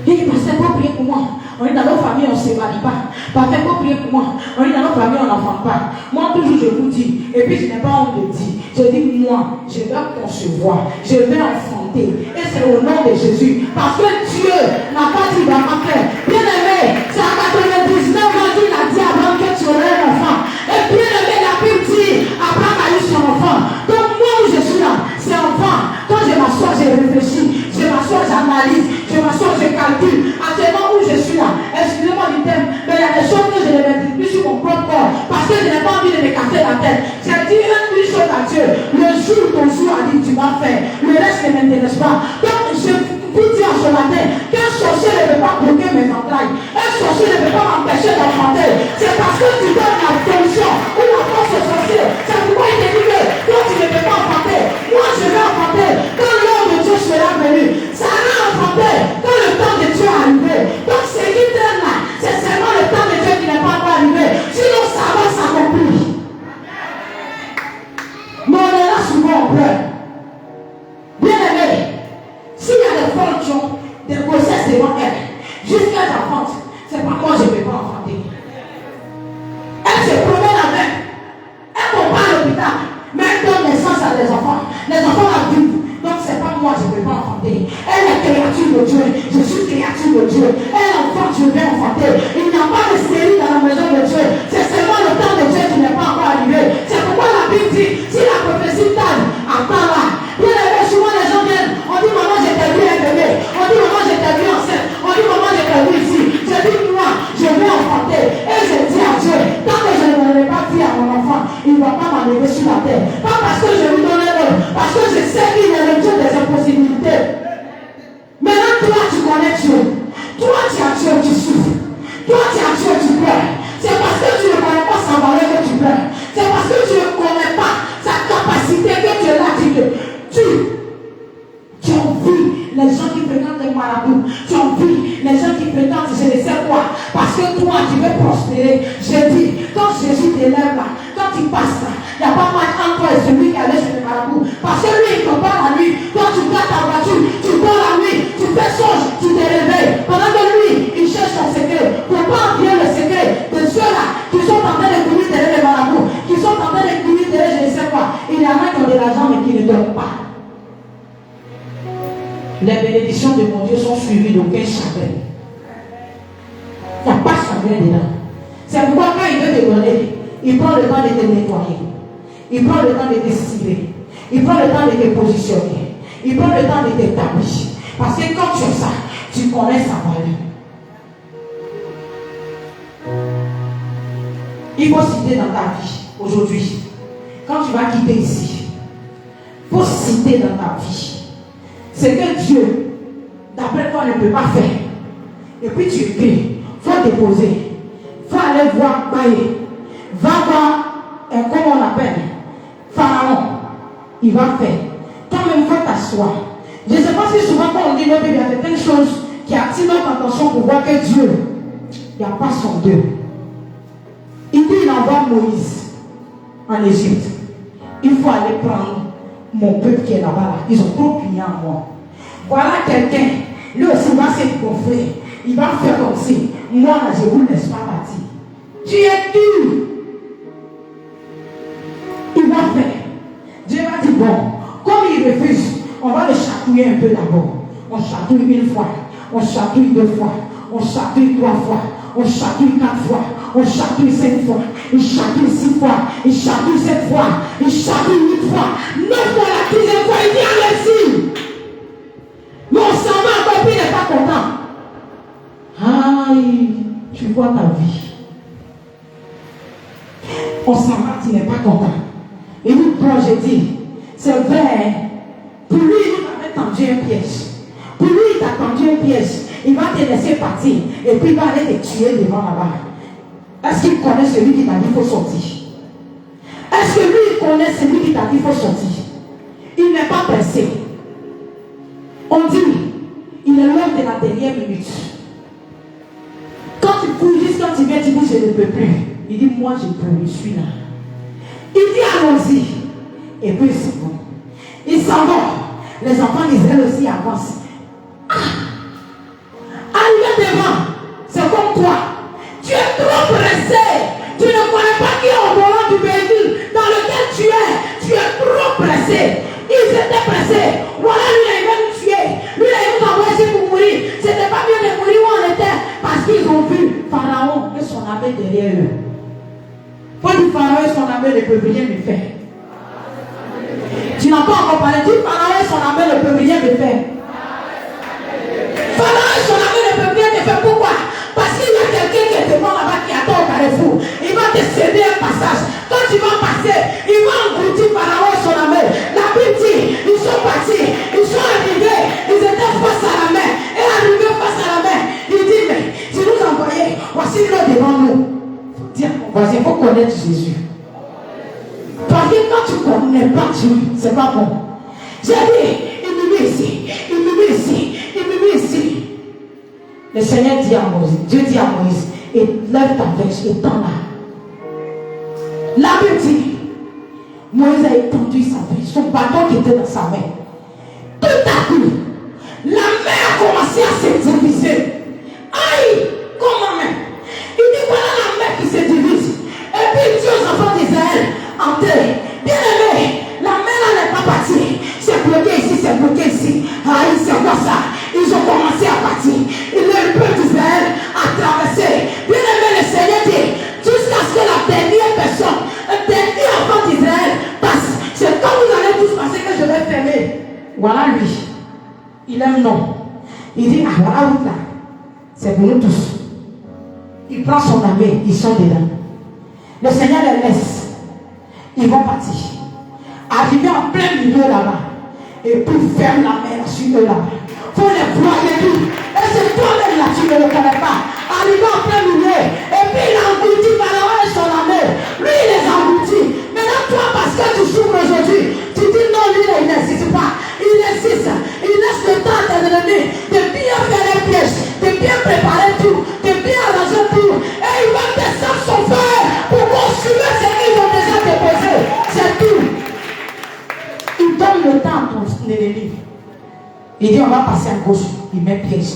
Il dit, pasteur, faut prier pour moi. On est dans nos familles, on ne se marie pas. Pasteur, faut prier pour moi. On est dans nos familles, on n'enfante pas. Moi, toujours, je vous dis, et puis je n'ai pas honte de dire, je dis, moi, je vais concevoir, je vais enfanter. Et c'est au nom de Jésus. Parce que Dieu n'a pas dit, il va pas faire. Bien aimé, c'est à 99 ans qu'il a dit avant que tu aurais un enfant. Et bien aimé, la Bible dit, Abraham a eu son enfant. Donc, moi où je suis là, c'est enfant. Quand je m'assois, je réfléchis. Je m'assois, j'analyse. Je m'assois, je calcule. À ce moment où je suis là, excusez-moi du thème, mais il y a des choses que je ne maîtrise plus sur mon propre corps. Parce que je n'ai pas envie de me casser la tête. J'ai dit une chose à Dieu. Le jour où ton jour a dit, tu vas faire. Le reste ne m'intéresse pas. Donc, je vous dis ce matin qu'un sorcier ne peut pas bloquer mes entrailles. Un sorcier ne peut pas m'empêcher d'enfanter. C'est parce que tu donnes la fonction ou la de Dieu. Je suis créature de Dieu. Un enfant, je vais enfanter. Il n'y a pas de stérile dans la maison de Dieu. C'est seulement le temps de Dieu qui n'est pas encore arrivé. C'est pourquoi la Bible dit, si la prophétie tarde, attends là. Bien aimé, souvent les gens viennent, on dit maman j'ai perdu un bébé, on dit maman j'ai perdu enceinte, on dit maman j'ai perdu ici. Je dis moi, je vais enfanter. Et je dis à Dieu, tant que je ne l'ai pas dit à mon enfant, il ne va pas m'enlever sur la terre. Pas parce que je lui donne l'heure, parce que je sais qu'il est le Dieu des impossibilités. Maintenant toi tu connais Dieu. Toi tu as Dieu qui souffre. Toi tu as Dieu qui pleure. C'est parce que tu ne connais pas sa valeur que tu pleures. C'est parce que tu ne connais pas sa capacité que tu l'as dit que tu envies les gens qui fréquentent les marabouts. Tu envies les gens qui fréquentent je ne sais quoi. Parce que toi tu veux prospérer. Je dis, quand Jésus t'élève là, quand tu passes là, il n'y a pas mal entre toi et celui qui allait chez les marabouts. Parce que lui il ne peut pas la nuit. Toi tu gardes ta voiture, tu dors la nuit, tu fais songe, tu te réveilles. Pendant que lui, il cherche son secret. Pour pas envier le secret de ceux-là qui sont en train de courir derrière les marabouts, qui sont en train de courir derrière je ne sais quoi. Il y en a qui ont de l'argent mais qui ne dorment pas. Les bénédictions de mon Dieu sont suivies d'aucun chagrin. Il n'y a pas de chagrin dedans. C'est pourquoi quand il veut te donner, il prend le temps de te nettoyer. Il prend le temps de te cibler. Il prend le temps de te positionner. Il prend le temps de t'établir. Parce que quand tu as ça, tu connais sa valeur. Il faut citer dans ta vie, aujourd'hui, quand tu vas quitter ici, il faut citer dans ta vie ce que Dieu, d'après toi, ne peut pas faire. Et puis tu écris, il faut déposer. Il faut aller voir Baye. Va voir, comment on appelle, Pharaon. Il va faire. Toi-même, il faut t'asseoir. Je ne sais pas si souvent quand on dit, il y a certaines choses qui attirent notre attention pour voir que Dieu, il n'y a pas son Dieu. Il dit, il envoie Moïse en Égypte. Il faut aller prendre mon peuple qui est là-bas. Là. Ils ont trop plié en moi. Voilà quelqu'un, lui aussi va se gonfler. Il va faire comme si, moi là, je vous laisse pas partir. Tu es dur. Il va faire. Dieu va dire, bon, comme il refuse, on va le chatouiller un peu d'abord. On chatouille une fois, on chatouille deux fois, on chatouille trois fois, on chatouille quatre fois, on chatouille 5 fois, il chatouille 6 fois, il chatouille 7 fois, il chatouille 8 fois, 9 fois la 10e fois, il dit allez-y. Mais on s'en va encore, puis il n'est pas content. Aïe, tu vois ta vie. On s'en va, tu n'es pas content. Et nous, quand je dis, c'est vrai, pour lui, il t'avait tendu un piège. Pour lui, il t'a tendu un piège. Il va te laisser partir. Et puis il va aller te tuer devant là-bas. Est-ce qu'il connaît celui qui t'a dit qu'il faut sortir? Est-ce que lui, il connaît celui qui t'a dit qu'il faut sortir? Il n'est pas pressé. On dit, il est l'heure de la dernière minute. Quand tu fouilles, juste quand tu viens, tu dis, je ne peux plus. Il dit, moi, je peux, je suis là. Il dit, allons-y. Et puis, c'est bon. Il s'en va. Les enfants d'Israël aussi avancent. Arrivé devant, c'est comme toi. Tu es trop pressé. Tu ne connais pas qui est au volant du véhicule dans lequel tu es. Tu es trop pressé. Ils étaient pressés. Voilà, lui, il va nous tuer. Lui, il nous envoie ici pour mourir. C'était pas mieux de mourir où on était. Parce qu'ils ont vu Pharaon et son armée derrière eux. Faut dire Pharaon et son armée ne peuvent rien me faire. Tu n'as pas encore parlé. Dis Pharaon et son armée ne peuvent rien me faire. Pharaon et son armée ne peuvent rien te faire. Pourquoi? Parce qu'il y a quelqu'un qui est devant là-bas qui attend au carrefour. Il va te céder un passage. Quand tu vas passer, il va engloutir Pharaon et son armée. La Bible dit, ils sont partis, ils sont arrivés, ils étaient face à la mer. Et arrivés face à la mer, il dit, mais tu nous envoyais, voici l'eau devant nous. Tiens, voici, il faut connaître Jésus. Parce que quand tu ne connais pas Dieu, c'est pas bon. J'ai dit, il me met ici, il me met ici, il me met ici. Le Seigneur dit à Moïse, Dieu dit à Moïse, et lève ta veste et tends là. La Bible dit, Moïse a étendu sa veste, son bâton qui était dans sa main. Tout à coup, la mer a commencé à se diviser. Aïe, comment même? Il dit, voilà la mer qui se divise. Et puis il dit aux enfants d'Israël, entrez. Bien aimé, la mer là n'est pas partie. C'est bloqué ici, c'est bloqué ici. Aïe, c'est quoi ça? Il ils ont commencé à partir. Le peuple d'Israël a traversé. Bien aimé, le Seigneur dit, jusqu'à ce que la dernière personne, le dernier enfant d'Israël passe. C'est quand vous allez tous passer que je vais fermer. Voilà lui. Il aime non. Il dit, ah voilà route là. C'est pour nous tous. Il prend son armée, ils sont dedans. Le Seigneur les laisse. Ils vont partir. Arriver en plein milieu là-bas. Et puis ferme la main sur eux là-bas. Il faut les voir et tout. Et c'est toi-même là, tu ne le connais pas. Arrivé en plein milieu. Et puis il a englouti Pharaon et son armée. Lui, il les a engloutis. Maintenant, toi, parce que tu souffres aujourd'hui, tu dis non, lui, il n'insiste pas. Il insiste. Il laisse le temps à tes ennemis de bien faire les pièges, de bien préparer tout, de bien arranger tout. Et il va descendre son feu pour consommer ce qu'ils ont déjà déposé. C'est tout. Il donne le temps à ton ennemi. Il dit on va passer à gauche, il met piège.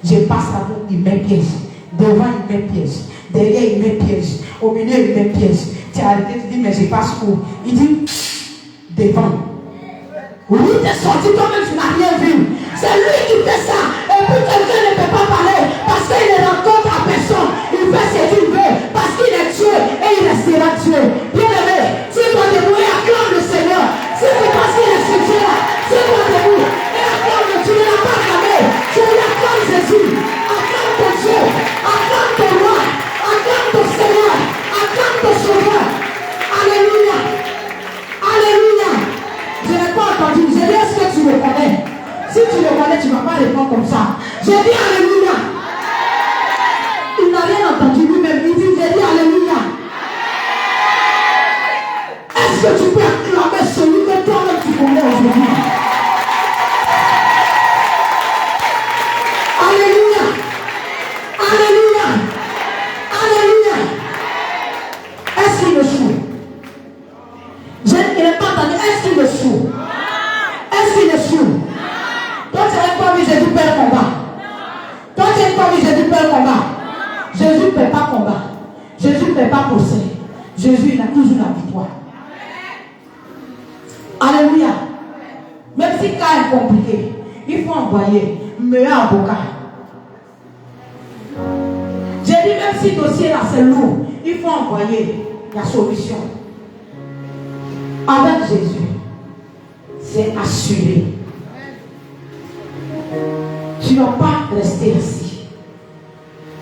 Je passe à gauche, il met piège. Devant, il met piège. Derrière, il met piège. Au milieu, il met piège. Tu as arrêté, tu dis mais je passe où? Il dit devant. Oui, tu es sorti toi-même, tu n'as rien vu. C'est lui qui fait ça. Et puis quelqu'un ne peut pas parler parce qu'il ne rencontre à personne. Il fait ce qu'il veut parce qu'il est Dieu et il restera Dieu. Bien aimé, si toi debout et acclame le Seigneur. Si c'est parce qu'il est sur Dieu là, si toi debout et acclame, tu ne l'as pas acclamé. Tu l'acclames Jésus. Acclame ton Dieu. Acclame ton roi. Acclame ton Seigneur. Acclame ton Sauveur. Alléluia. Alléluia. Je n'ai pas entendu. Je dis est-ce que tu le connais? Si tu le connais, tu ne vas pas répondre comme ça. Je dis Alléluia. Il n'a rien entendu lui-même. Il dit, j'ai dit Alléluia. Est-ce que tu peux acclamer celui que toi-même tu connais aujourd'hui? Alléluia. Alléluia. Alléluia. Est-ce qu'il est sourd? Je n'ai pas entendu. Est-ce qu'il est sourd? Est-ce qu'il est sourd? Toi, tu n'as pas vu Jésus perdre le combat. Toi, tu n'as pas vu Jésus perdre le combat. Jésus ne perd pas combat. Jésus ne perd pas procès. Jésus, il a toujours la victoire. Alléluia. Même si le cas est compliqué, il faut envoyer un meilleur avocat. J'ai dit, même si le dossier là c'est lourd, il faut envoyer la solution. Avec Jésus, c'est assuré. Tu ne vas pas rester ici.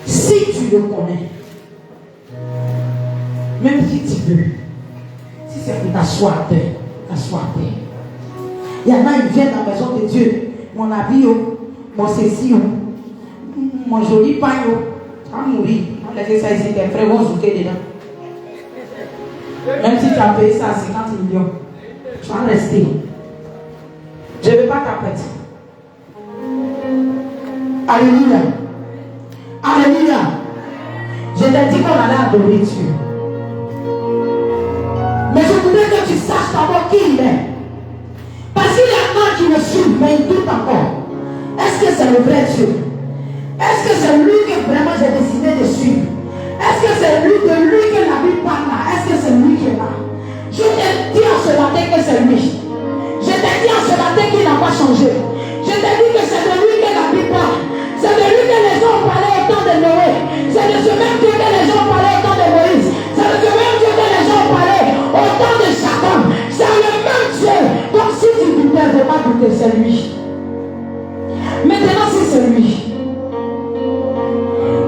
Si tu le connais, même si tu veux, si c'est pour t'asseoir à terre, t'asseoir à terre. Il y en a, ils viennent dans la maison de Dieu. Mon habit, mon ceci, mon joli pain, tu vas mourir. On laisse ça ici, tes frères vont zouker dedans. Même si tu as payé ça à 50 millions, tu vas rester. Je ne veux pas t'apprêter. Alléluia. Alléluia. Je t'ai dit qu'on allait adorer Dieu. Mais je voudrais que tu saches d'abord qui il est. Parce qu'il y en a qui le suivent, mais ils doutent encore. Est-ce que c'est le vrai Dieu? Est-ce que c'est lui que vraiment j'ai décidé de suivre? Est-ce que c'est lui de lui que la Bible parle là? Est-ce que c'est lui qui est là? Je t'ai dit en ce matin que c'est lui. Je t'ai dit en ce matin qu'il n'a pas changé. Je t'ai dit que c'est de lui que la Bible parle. C'est de lui que les gens ont parlé au temps de Noé. C'est de ce même Dieu que les gens ont parlé au temps de Moïse. C'est de ce même Dieu que les gens ont parlé au temps de Satan. C'est le même Dieu. Donc si tu doutais, je ne vais pas douter, c'est lui. Maintenant, si c'est lui,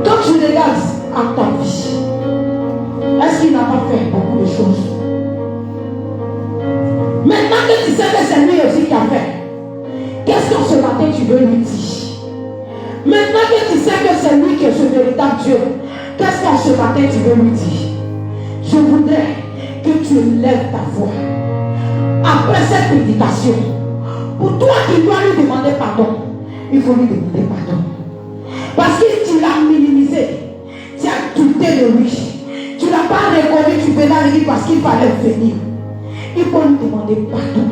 quand tu regardes à ta vie, est-ce qu'il n'a pas fait beaucoup de choses? Maintenant que tu sais que c'est lui aussi qui a fait, qu'est-ce qu'en ce matin tu veux lui dire? Maintenant que tu sais que c'est lui qui est ce véritable Dieu, qu'est-ce qu'en ce matin tu veux lui dire? Je voudrais que tu lèves ta voix après cette prédication. Pour toi qui dois lui demander pardon, il faut lui demander pardon. Parce que tu l'as minimisé, tu as douté de lui, tu ne l'as pas reconnu, tu venais à lui parce qu'il fallait venir. Il faut lui demander pardon.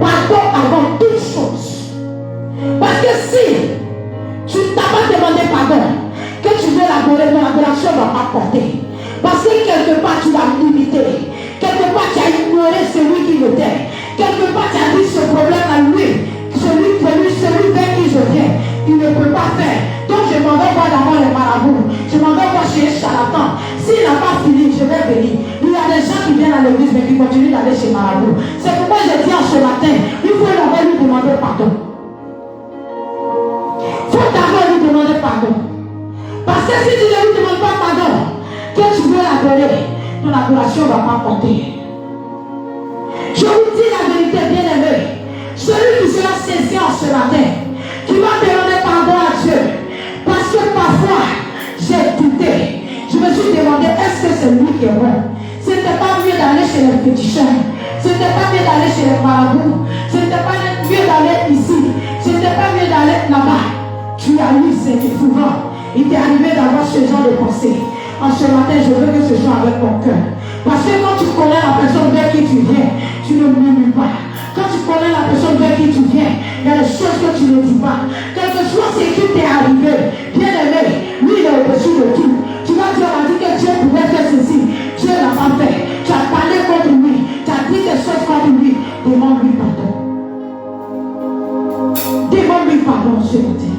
Pardon avant toute chose. Parce que si tu ne t'as pas demandé pardon, que tu veux l'adorer, mais l'adoration ne va pas porter. Parce que quelque part tu l'as limité. Quelque part tu as ignoré celui qui l'était. Quelque part tu as dit ce problème à lui. Celui vers qui m'en vais voir d'abord les marabouts. Je m'en vais voir chez les charlatans. S'il n'a pas fini, je vais venir. Il y a des gens qui viennent à l'église mais qui continuent d'aller chez marabout. C'est pourquoi je dis en ce matin, il faut d'abord lui demander pardon. Il faut d'abord lui demander pardon. Parce que si tu ne lui demandes pas pardon, que tu veux l'adorer, ton adoration ne va pas compter. Je vous dis la vérité, bien aimé. Celui qui sera saisi en ce matin, qui va demander pardon à Dieu, parce que parfois j'ai douté. Je me suis demandé, est-ce que c'est lui qui est bon? C'était pas mieux d'aller chez les féticheurs, c'était pas mieux d'aller chez les marabouts, c'était pas mieux d'aller ici, c'était pas mieux d'aller là-bas. Tu as lu, c'est souvent. Il t'est arrivé d'avoir ce genre de pensée. En ce matin, je veux que ce soit avec ton cœur. Parce que quand tu connais la personne vers qui tu viens, tu ne murmures pas. Quand tu connais la personne vers qui tu viens, il y a des choses que tu ne dis pas. Quel que soit ce qui t'est arrivé, bien aimé, lui il est au-dessus de tout. Tu vas dire, on a dit que Dieu pouvait faire ceci. Dieu n'a pas fait. Tu as parlé contre lui. Tu as dit des choses contre lui. Demande-lui pardon. Demande-lui pardon ce matin.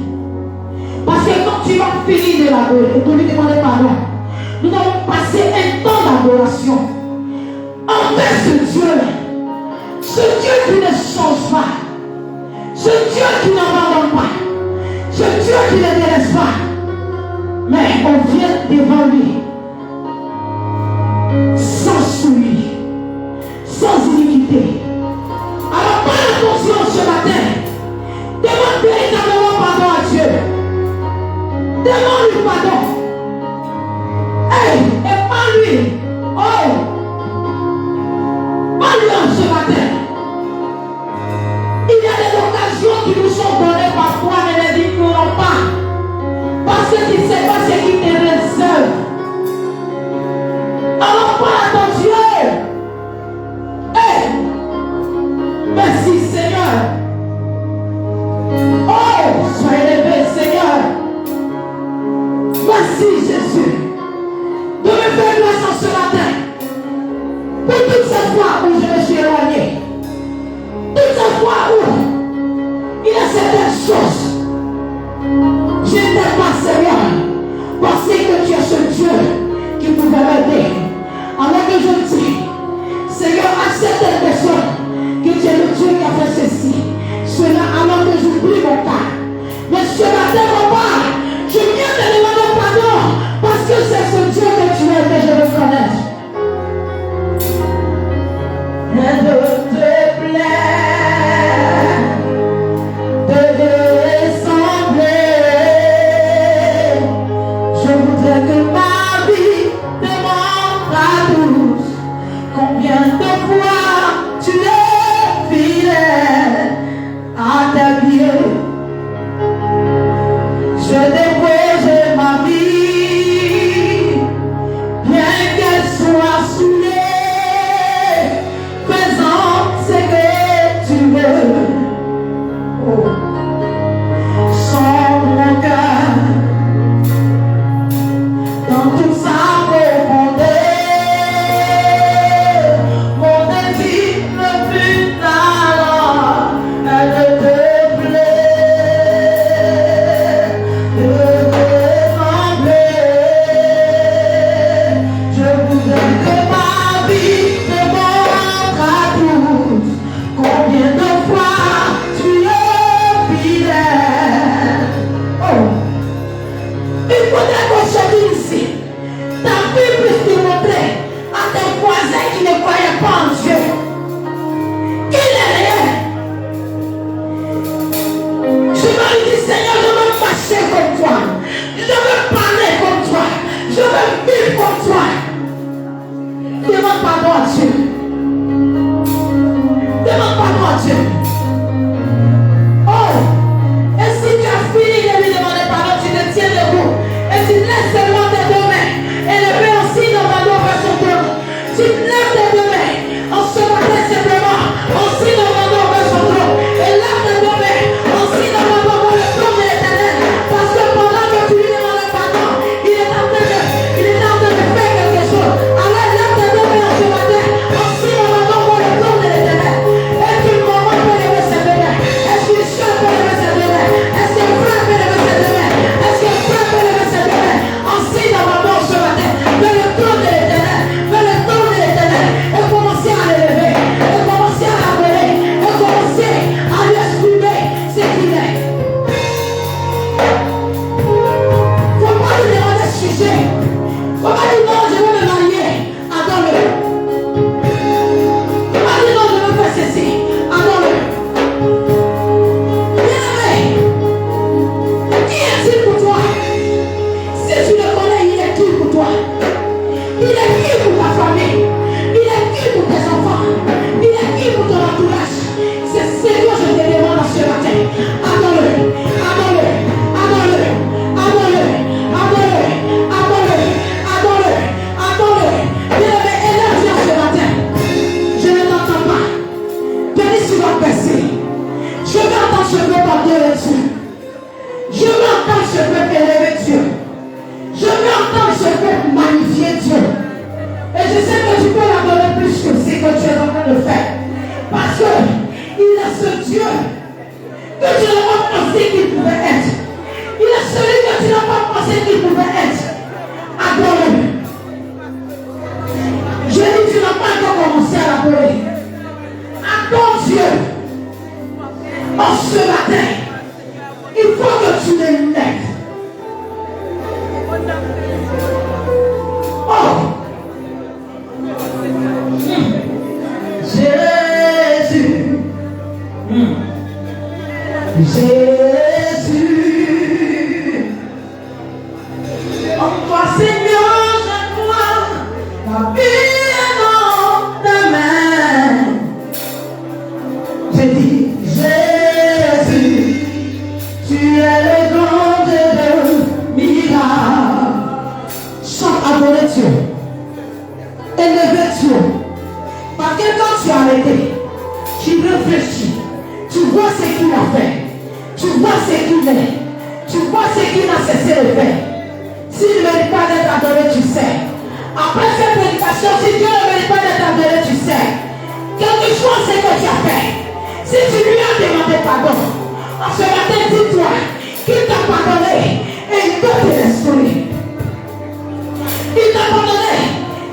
Parce que quand tu vas finir de l'adorer, de lui demander pardon, nous allons passer un temps d'adoration envers ce Dieu. Ce Dieu qui ne change pas. Ce Dieu qui n'abandonne pas. Ce Dieu qui ne délaisse pas. Mais on vient devant lui sans souillure, sans iniquité. Alors prends conscience ce matin. Demande véritablement pardon à Dieu. Demande-lui pardon. Hey, et pas lui. Oh, pas lui en ce matin. Il y a des occasions qui nous sont données parfois, mais les n'ignorons pas. Parce que tu ne sais pas ce qui te réserve. Alors prends attention. Hey, merci Seigneur. Oh, sois élevé Seigneur. Merci Jésus de me faire grâce en ce matin pour toutes ces fois où je me suis éloigné, toutes ces fois où il y a certaines choses je n'étais pas Seigneur, penser que tu es ce Dieu qui pouvait m'aider. Alors que je dis Seigneur, à certaines personnes que tu es le Dieu qui a fait ceci, cela, alors que j'oublie mon cas. Mais ce matin, mon Père, je viens te demander pardon parce que c'est ce Dieu que tu es que je veux connaître. Et de te plaire, de te ressembler. Je voudrais que ma vie démontre à tous combien de fois tu es fidèle à ta vie. Je dépose ma vie, bien qu'elle soit saoulée, faisant ce que tu veux. Oh. Sans mon cœur, dans toute sa profondeur, mon désir ne fut alors de te plaire. Il est en train de faire quelque chose. Alors lève tes deux mains ce matin. le faire. Parce qu'il est ce Dieu que tu n'as pas pensé qu'il pouvait être. Il est celui que tu n'as pas pensé qu'il pouvait être. Adore-le. Je dis, tu n'as pas encore commencé à l'adorer. Adore Dieu. En ce matin, il faut que tu l'aimes. Oh! Jésus. Jésus. En toi, Seigneur, je crois. La vie est dans ta main. J'ai dit, Jésus, tu es le grand Dieu de miracles. Chante, adorer Dieu. Élever Dieu. Parce que quand tu as arrêté, tu réfléchis. Tu vois ce qu'il a fait. Tu vois ce qu'il est. Tu vois ce qu'il a cessé de faire. S'il ne mérite pas d'être adoré, tu sais. Après cette prédication, si Dieu ne mérite pas d'être adoré, tu sais. Quelque chose, c'est que tu as fait. Si tu lui as demandé pardon, en ce matin, dis-toi qu'il t'a pardonné et il peut te restaurer. Il t'a pardonné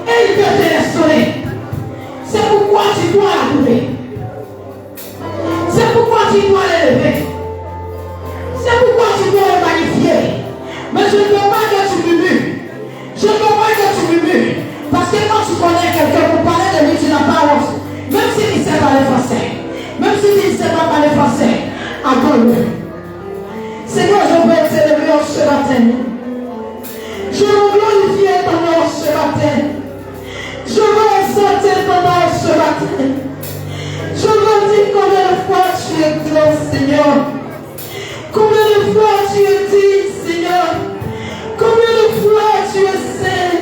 et il peut te restaurer. C'est pourquoi tu dois l'adorer. C'est pourquoi tu dois l'élever. C'est pourquoi tu dois le magnifier. Mais je ne veux pas que tu murmures. Je ne veux pas que tu murmures. Parce que quand tu connais quelqu'un, pour parler de lui, tu n'as pas honte. Même s'il ne sait pas parler français. Même s'il ne sait pas parler français. Adore-le. Seigneur, je veux t'élever en ce matin. Je veux glorifier ton nom ce matin. Je veux exalter ton nom ce matin. Je veux dire combien de fois tu es grand, Seigneur. Combien de fois tu es digne, Seigneur. Combien de fois tu es saint.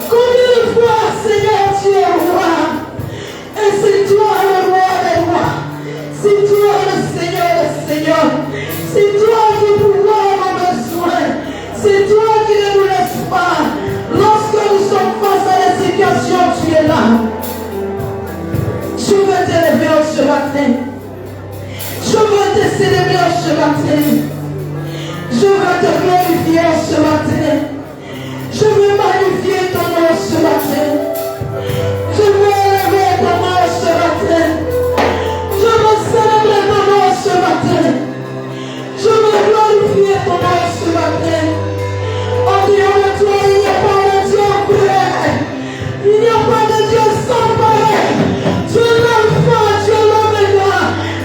Combien de fois, Seigneur, tu es roi. Et c'est toi le roi des rois. C'est toi le Seigneur des seigneurs. C'est toi qui pourvois nos besoins. C'est toi qui ne nous laisses pas. Lorsque nous sommes face à la situation, tu es là. Je veux t'élever en ce matin. Je veux te célébrer en ce matin. Je veux te glorifier en ce matin. Je veux magnifier ton nom ce matin. Je veux élever ton nom ce matin. Je veux célébrer ton nom ce matin. Je veux glorifier ton nom ce matin. En dehors de toi, il n'y a pas de Dieu vrai. Il n'y a pas de Dieu sans pareil. Tu es l'alpha, tu es l'oméga.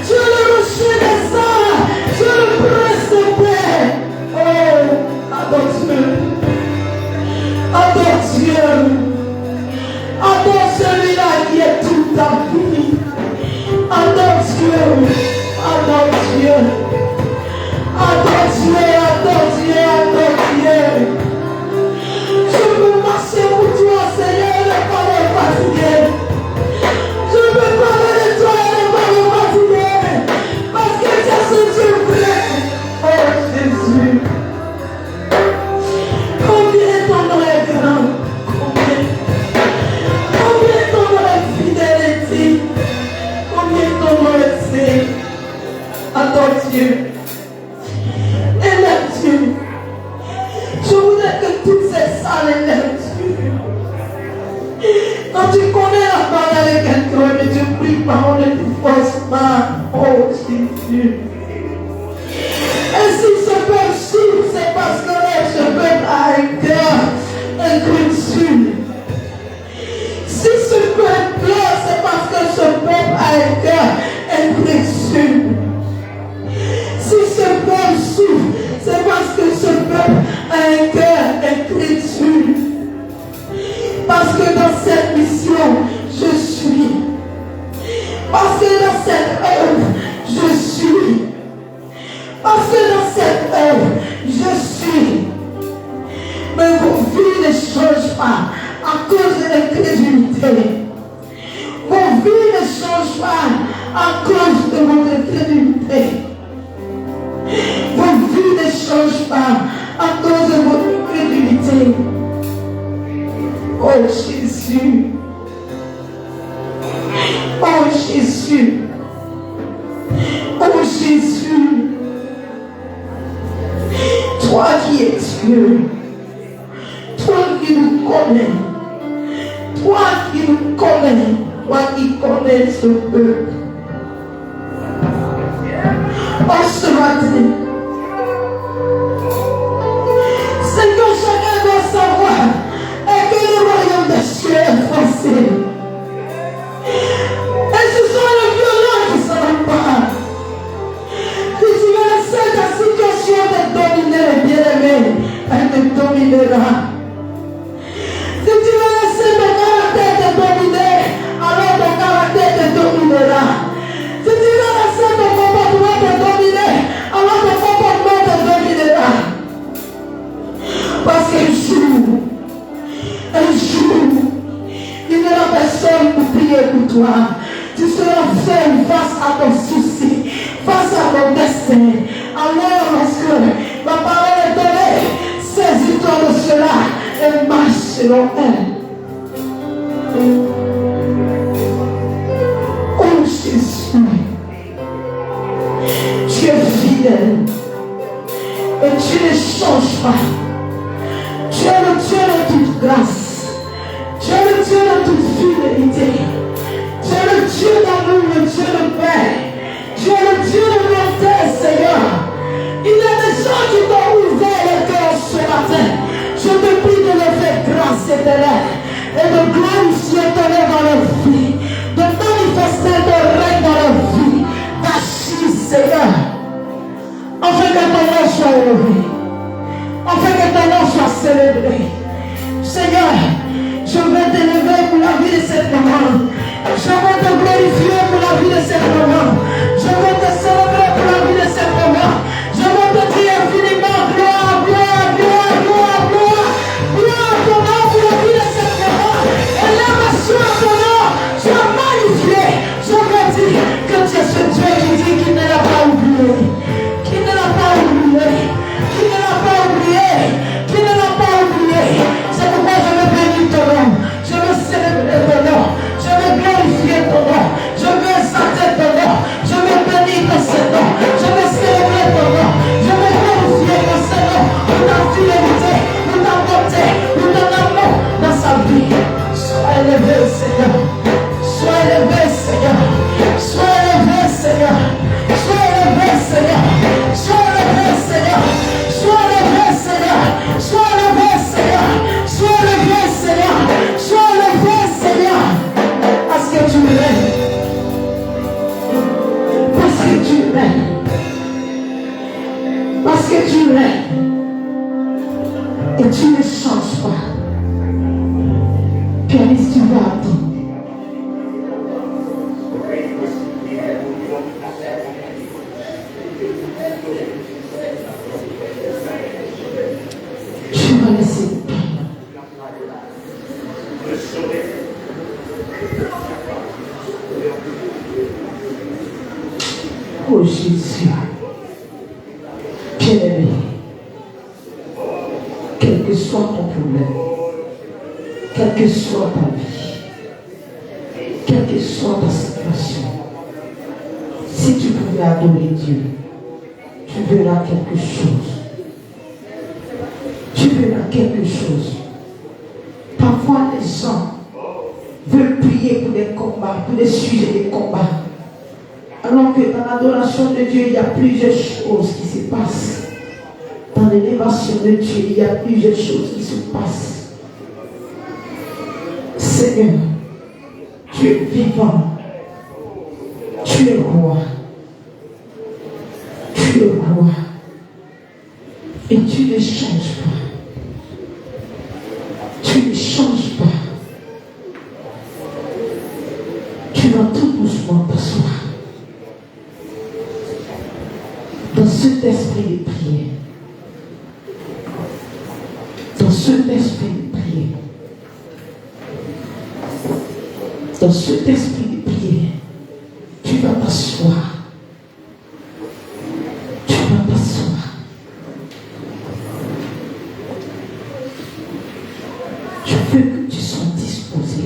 Tu es le rocher des saints. Tu es le prince de paix. Oh, adore Dieu. Adore Dieu. Adore celui-là qui est tout en vie. Adore Dieu. Adore Dieu. Adore Dieu, adore Dieu, adore Dieu. Je veux marcher pour toi, Seigneur, et ne pas me fatiguer. Je veux parler de toi et ne pas me fatiguer. Parce que tu es ce Dieu vrai. Oh Jésus. Combien ton nom est grand. Combien ton nom est fidèle et digne. Combien ton nom est saint. Adore Dieu. Élève Dieu. Je voudrais que toutes ces salles élèvent Dieu. Quand tu connais la parole avec quelqu'un et tu pries par on ne te force pas. Oh Jésus. Et si ce peuple souffre, c'est parce que ce peuple a un cœur incrédule. Si ce peuple pleure, c'est parce que ce peuple a un cœur incrédule. Si ce peuple souffre, c'est parce que ce peuple a un cœur incrédule. Parce que dans cette mission, je suis. Parce que dans cette œuvre, je suis. Parce que dans cette œuvre, je suis. Mais vos vies ne changent pas à cause de l'incrédulité. Vos vies ne changent pas à cause de votre incrédulité. Vos vies ne changent pas à cause de votre incrédulité. Oh Jésus. Oh demander ce peuple. Oh, ce matin, Seigneur, chacun doit savoir que le royaume des cieux est facile. Et ce sont les violents qui s'en emparent. Si tu veux laisser ta situation te dominer, bien-aimé, elle te dominera. Si tu veux laisser ton caractère te dominer, alors ton caractère te dominera. Si tu veux laisser ton comportement te dominer, alors ton comportement te dominera. Parce qu'un jour, il n'y aura personne pour prier pour toi. Tu seras seul face à ton souci, face à ton destin. Alors lorsque la parole est donnée, saisis-toi de cela et marche selon elle. Oh Jésus, tu es fidèle et tu ne changes pas. Tu es le Dieu de toute grâce. Tu es le Dieu de toute fidélité. Tu es le Dieu d'amour, le Dieu de paix. Tu es le Dieu de bonté, Seigneur. Il y a des gens qui t'ont ouvert le cœur ce matin. Je te prie de leur faire grâce éternelle et de glorifier ton nom dans leur vie, de manifester ton règne dans leur vie. Agis, Seigneur, afin que ton nom soit élevé, afin que ton nom soit célébré. Seigneur, je veux t'élever pour la vie de cette maman. Je veux te glorifier pour la vie de cette maman. Je veux te célébrer pour la vie de cette maman. Je veux te dire infiniment gloire, gloire, gloire, gloire, gloire. Gloire à ton nom pour la vie de cette maman. Élévation à ton nom. Tu as magnifié. Je veux dire que tu es ce Dieu qui dit qu'il ne l'a pas oublié. Qu'il ne l'a pas oublié. Qu'il ne l'a pas oublié. Qu'il ne l'a pas oublié. C'est pourquoi je veux bénir ton nom. Je veux célébrer ton nom. Je veux glorifier ton nom. Je veux exalter ton nom. Je veux bénir ton Seigneur. Je veux célébrer ton nom. Je veux glorifier ton Seigneur pour ta fidélité, pour ta bonté, pour ton amour dans sa vie. Sois élevé, Seigneur. Sois élevé, Seigneur. Sois élevé, Seigneur. Sois élevé, Seigneur. Sois élevé, Seigneur. Sois élevé, Seigneur. Sois élevé, Seigneur. Sois élevé, Seigneur. Sois élevé, Seigneur. Parce que tu règnes. Parce que tu règnes. Parce que tu règnes. Et tu ne changes pas. Pianiste, tu vas attendre. Tu vas laisser le pain. Oh Jésus, bien-aimé, quel que soit ton problème, quelle que soit ta vie, quelle que soit ta situation, si tu pouvais adorer Dieu, tu verras quelque chose. Tu verras quelque chose. Parfois, les gens veulent prier pour des combats, pour des sujets de combats. Alors que dans l'adoration de Dieu, il y a plusieurs choses qui se passent. Dans l'élévation de Dieu, il y a plusieurs choses qui se passent. Seigneur, tu es vivant. Tu es roi. Tu es roi. Et tu ne changes pas. Tu ne changes pas. Tu vas tout doucement t'asseoir. Dans cet esprit de prière. Dans cet esprit de prière. Dans cet esprit de prière. Tu vas t'asseoir. Tu vas t'asseoir. Je veux que tu sois disposé.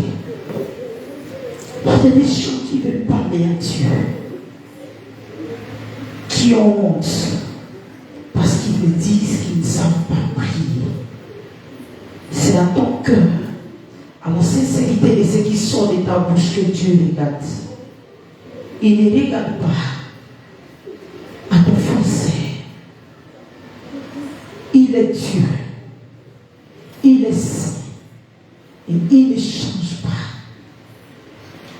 Il y a des gens qui veulent parler à Dieu, qui ont honte parce qu'ils me disent qu'ils ne savent pas prier. C'est à ton cœur, à la sincérité de ce qui sort de ta bouche que Dieu regarde. Il ne regarde pas à ton français. Il est Dieu. Il est saint. Et il ne change pas.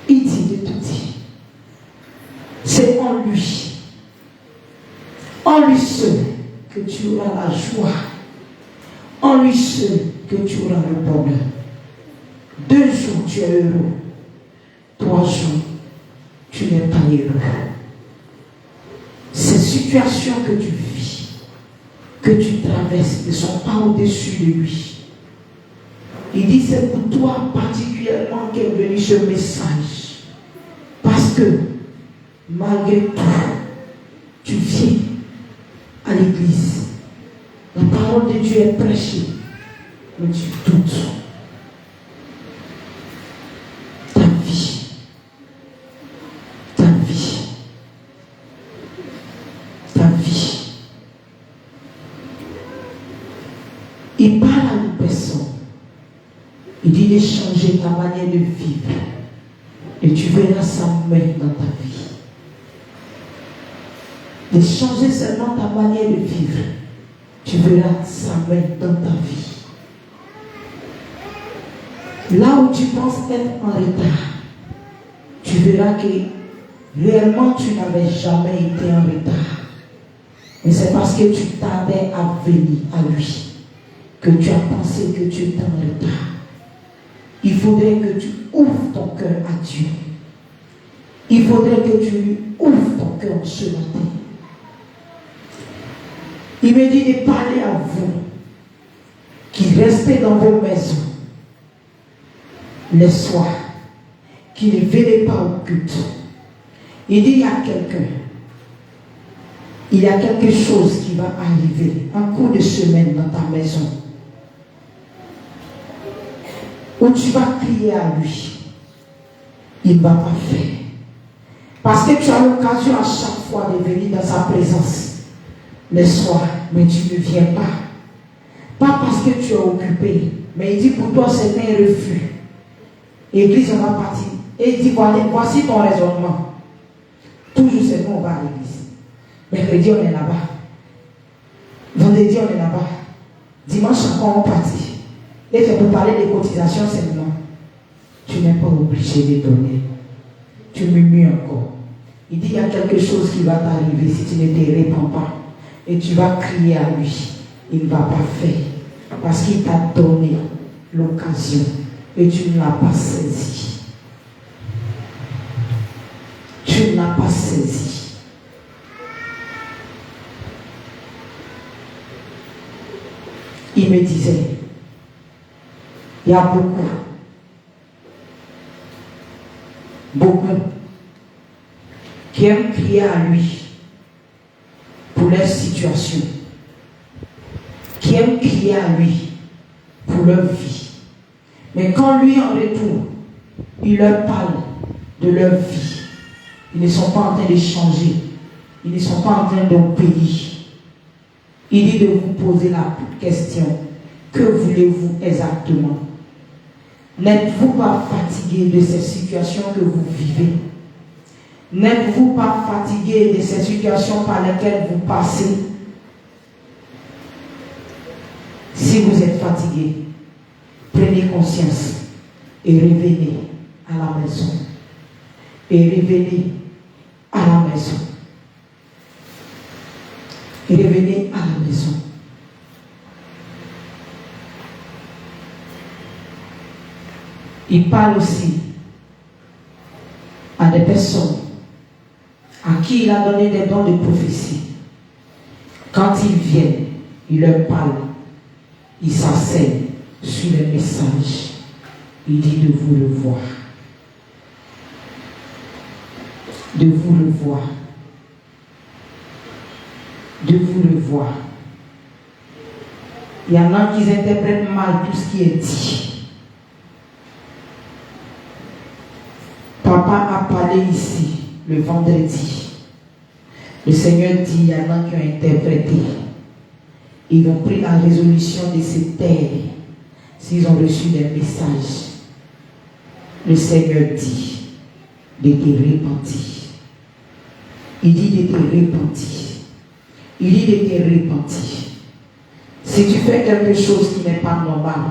Il dit de tout dire. C'est en lui. En lui seul que tu auras la joie. En lui seul que tu auras le bonheur. 2 jours tu es heureux. 3 jours tu n'es pas heureux. Ces situations que tu vis, que tu traverses, ne sont pas au-dessus de lui. Il dit c'est pour toi particulièrement qu'est venu ce message. Parce que malgré tout, tu viens à l'église. La parole de Dieu est prêchée. Mais tu doutes. Ta vie. Ta vie. Ta vie. Il parle à une personne. Il dit de changer ta manière de vivre. Et tu verras sa main dans ta vie. De changer seulement ta manière de vivre. Tu verras sa main dans ta vie. Là où tu penses être en retard, tu verras que réellement tu n'avais jamais été en retard. Mais c'est parce que tu tardais à venir à lui que tu as pensé que tu étais en retard. Il faudrait que tu ouvres ton cœur à Dieu. Il faudrait que tu lui ouvres ton cœur ce matin. Il me dit de parler à vous qui restez dans vos maisons les soirs, qui ne venez pas au culte. Il dit il y a quelqu'un, il y a quelque chose qui va arriver, un coup de semaine dans ta maison, où tu vas crier à lui. Il ne va pas faire. Parce que tu as l'occasion à chaque fois de venir dans sa présence les soirs, mais tu ne viens pas. Pas parce que tu es occupé, mais il dit pour toi c'est un refus. L'église, on va partir. Et il dit voici ton raisonnement. Toujours c'est nous, on va à l'église. Mercredi, on est là-bas. Vendredi, on est là-bas. Dimanche, encore, on partit. Et c'est pour parler des cotisations seulement. Tu n'es pas obligé de donner. Tu murmures encore. Il dit il y a quelque chose qui va t'arriver si tu ne te réponds pas. Et tu vas crier à lui. Il ne va pas faire. Parce qu'il t'a donné l'occasion. Et tu ne l'as pas saisi. Tu ne l'as pas saisi. Il me disait, il y a beaucoup qui aiment crier à lui pour leur situation, qui aiment crier à lui pour leur vie. Mais quand lui en retour, il leur parle de leur vie, ils ne sont pas en train de changer, ils ne sont pas en train d'obéir. Il dit de vous poser la question, que voulez-vous exactement? N'êtes-vous pas fatigué de ces situations que vous vivez? N'êtes-vous pas fatigué de ces situations par lesquelles vous passez? Si vous êtes fatigué, prenez conscience et revenez à la maison. Et revenez à la maison. Et revenez à la maison. Il parle aussi à des personnes à qui il a donné des dons de prophétie. Quand ils viennent, il leur parle. Il s'asseye sur les messages. Il dit de vous le voir. De vous le voir. De vous le voir. Il y en a qui interprètent mal tout ce qui est dit. Papa a parlé ici le vendredi. Le Seigneur dit, il y en a qui ont interprété. Ils ont pris la résolution de se taire s'ils ont reçu des messages. Le Seigneur dit de te repentir. Il dit de te repentir. Il dit de te repentir. Si tu fais quelque chose qui n'est pas normal,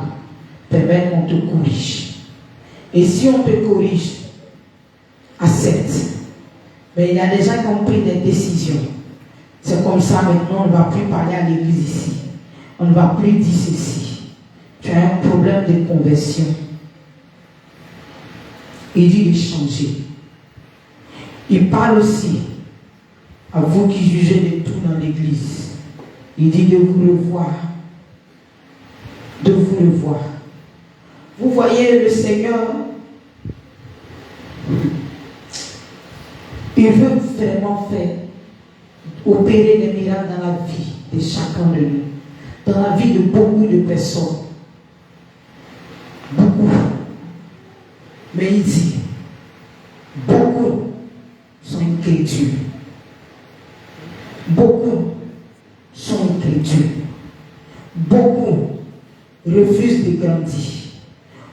permets qu'on te corrige. Et si on te corrige, accepte. Mais il y a des gens qui ont pris des décisions. C'est comme ça maintenant, on ne va plus parler à l'église ici. On ne va plus dire ceci. Tu as un problème de conversion. Il dit de changer. Il parle aussi à vous qui jugez de tout dans l'église. Il dit de vous revoir. De vous revoir. Vous voyez le Seigneur, il veut vraiment faire, opérer des miracles dans la vie de chacun de nous, dans la vie de beaucoup de personnes. Beaucoup. Mais il dit, beaucoup sont incrédules. Beaucoup sont incrédules. Beaucoup refusent de grandir.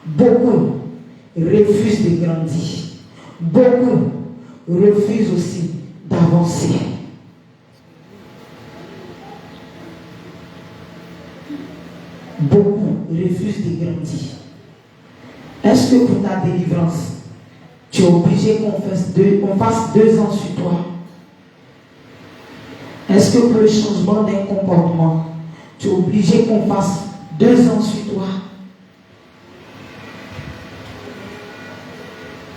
Beaucoup refusent de grandir. Beaucoup refusent aussi d'avancer. Beaucoup refusent de grandir. Est-ce que pour ta délivrance, tu es obligé qu'on fasse 2 ans sur toi? Est-ce que pour le changement d'un comportement, tu es obligé qu'on fasse 2 ans sur toi?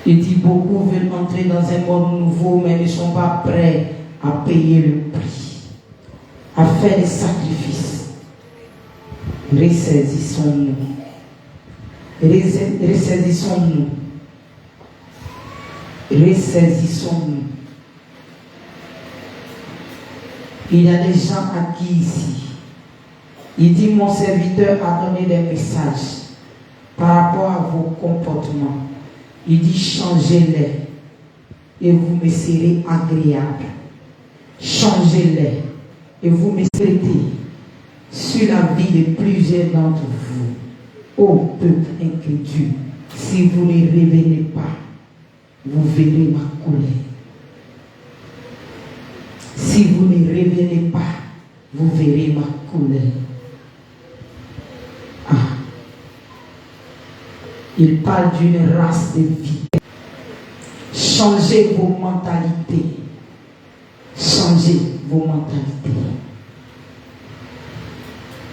Il dit beaucoup veulent entrer dans un monde nouveau, mais ne sont pas prêts à payer le prix, à faire des sacrifices. Ressaisissons-nous. Ressaisissons-nous. Ressaisissons-nous. Il y a des gens acquis ici. Il dit, mon serviteur a donné des messages par rapport à vos comportements. Il dit, changez-les et vous me serez agréable. Changez-les et vous me serez sur la vie de plusieurs d'entre vous. Ô peuple incrédule, si vous ne revenez pas, vous verrez ma colère. Si vous ne revenez pas, vous verrez ma colère. Ah. Il parle d'une race de vie. Changez vos mentalités. Changez vos mentalités.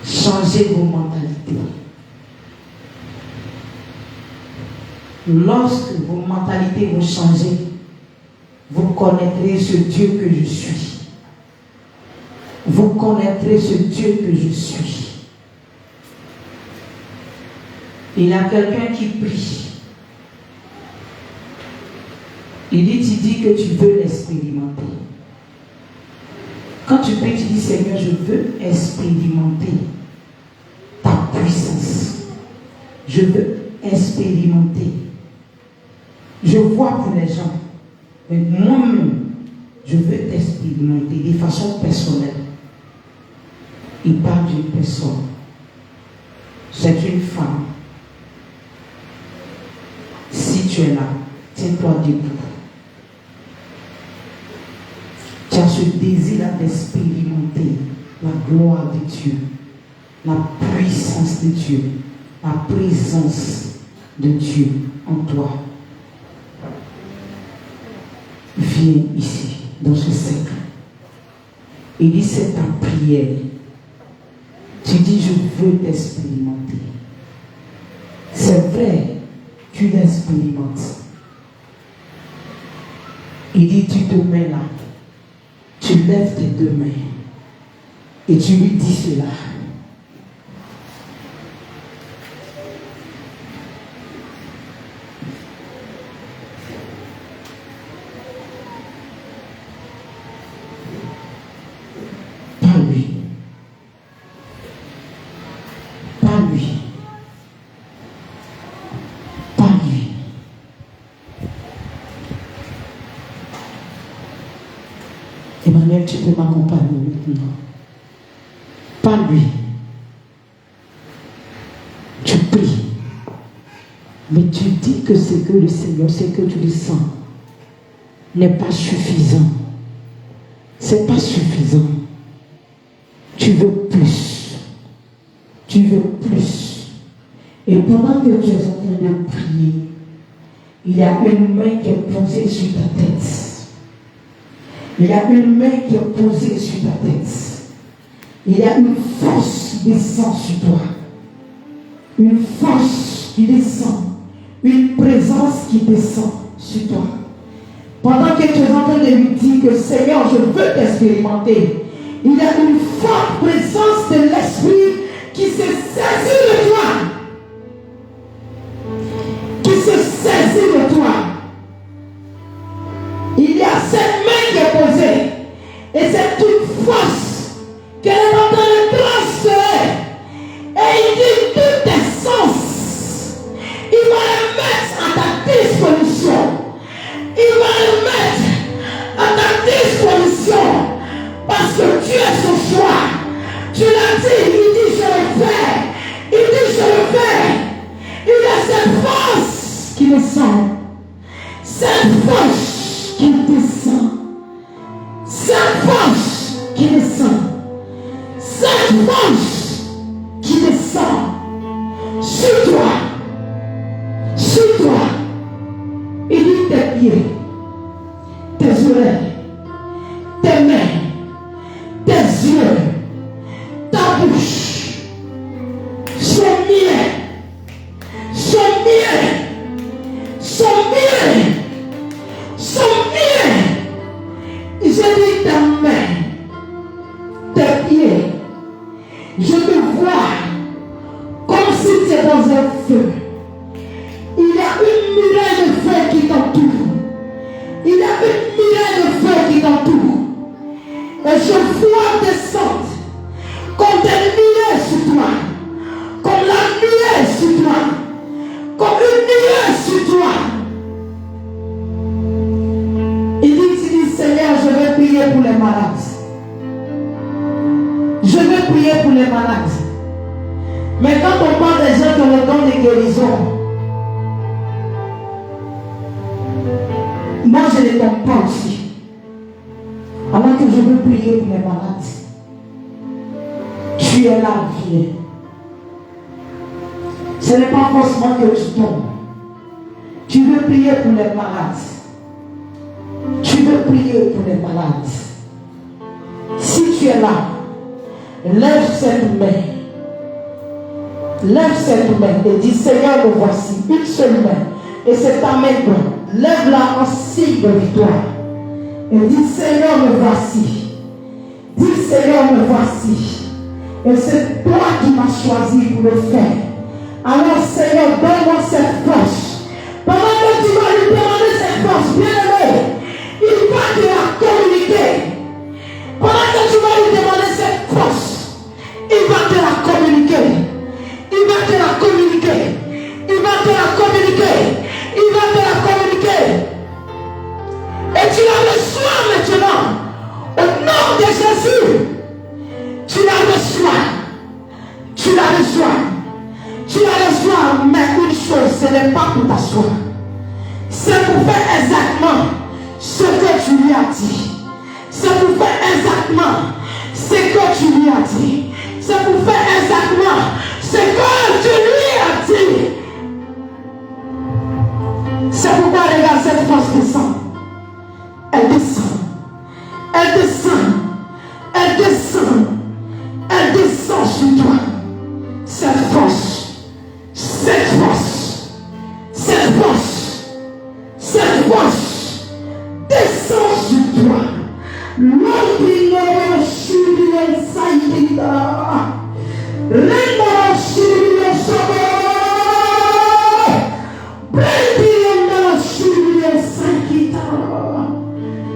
Changez vos mentalités. Lorsque vos mentalités vont changer, vous connaîtrez ce Dieu que je suis. Vous connaîtrez ce Dieu que je suis. Il y a quelqu'un qui prie. Il dit, tu dis que tu veux l'expérimenter. Quand tu pries, tu dis, Seigneur, je veux expérimenter ta puissance. Je veux expérimenter. Je vois pour les gens, mais moi-même, je veux t'expérimenter de façon personnelle. Il parle d'une personne. C'est une femme. Si tu es là, tiens-toi debout. Tu as ce désir d'expérimenter la gloire de Dieu, la puissance de Dieu, la présence de Dieu en toi. Viens ici, dans ce cercle. Il dit, c'est ta prière. Tu dis, je veux t'expérimenter. C'est vrai, tu l'expérimentes. Il dit, tu te mets là. Tu lèves tes 2 mains. Et tu lui dis cela. Pas lui. Pas lui. Pas lui. Emmanuel, tu peux m'accompagner maintenant. Pas lui. Tu pries. Mais tu dis que ce que le Seigneur, ce que tu le sens, n'est pas suffisant. c'est pas suffisant. Tu veux plus. Tu veux plus. Et pendant que tu es en train de prier, il y a une main qui est posée sur ta tête. Il y a une main qui est posée sur ta tête. Il y a une force qui descend sur toi. Une force qui descend. Une présence qui descend sur toi. Pendant que tu es en train de lui dire que Seigneur, je veux t'expérimenter, il y a une forte présence de l'Esprit qui se saisit de toi. Qui se saisit de toi. Il y a cette main qui est posée. Et c'est une force qu'elle est en train de transférer. Et il dit tous tes sens. Il va les mettre à ta disposition. Il va les mettre à ta disposition. Parce que tu es son choix. Tu l'as dit, il dit je le fais. Il dit je le fais. Il y a cette force qui descend. Cette force qui descend. Cette force qui descend. Cette force qui descend sur toi. Sur toi. Il dit tes pieds, tes oreilles, tes mains, tes yeux, ta bouche, son miel, son miel, son miel, son miel. Je dis ta main, tes pieds. Je te vois comme si tu es dans un feu. Il y a une muraille de feu qui t'entoure. Il y a une muraille de feu qui t'entoure. Et je vois descendre comme des nuées sur toi. Comme la nuée sur toi. Comme une nuée sur toi. Il dit, Seigneur, je vais prier pour les malades. Je vais prier pour les malades. Mais quand on parle des gens qui ont le don de guérison, moi je ne tombe pas aussi. Alors que je veux prier pour les malades. Tu es là, viens. Ce n'est pas forcément que tu tombes. Tu veux prier pour les malades. Tu veux prier pour les malades. Si tu es là, lève cette main. Lève cette main et dis, Seigneur, me voici. Une seule main. Et c'est ta main droite. Lève-la en signe de victoire. Et dis, Seigneur, me voici. Dis, Seigneur, me voici. Et c'est toi qui m'as choisi pour le faire. Alors, Seigneur, donne-moi cette force. Pendant que tu vas lui demander cette force, bien aimé, il va te la communiquer. Pendant que tu vas lui demander cette force, il va te la communiquer. Il va te la communiquer. Il va te la communiquer. Il va te la communiquer. Et tu la reçois maintenant. Au nom de Jésus. Tu la reçois. Tu la reçois. Tu la reçois. Mais une chose, ce n'est pas pour t'asseoir. C'est pour faire exactement ce que tu lui as dit. C'est pour faire exactement ce que tu lui as dit. C'est pour faire exactement ce que tu lui as dit. C'est pourquoi, regarde, cette force descend. Elle descend. Elle descend. Elle descend. Elle descend sur toi. Cette force. Cette force. Cette force. Cette force. Descend sur toi. L'opinion chibile saïdita. L'endroit chibile sabot.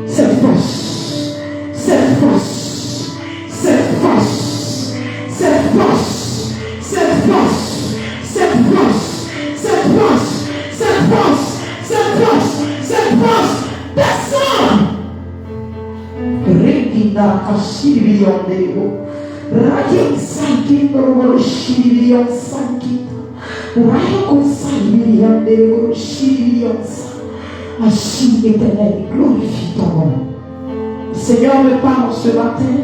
Cette force, cette force, cette force, cette force, cette force, cette force, cette force, cette force, cette force, cette force, descend. Rekina kashirion deo, rakin sankin shirion sankin. Ainsi, Éternel, glorifie ton nom. Seigneur me parle ce matin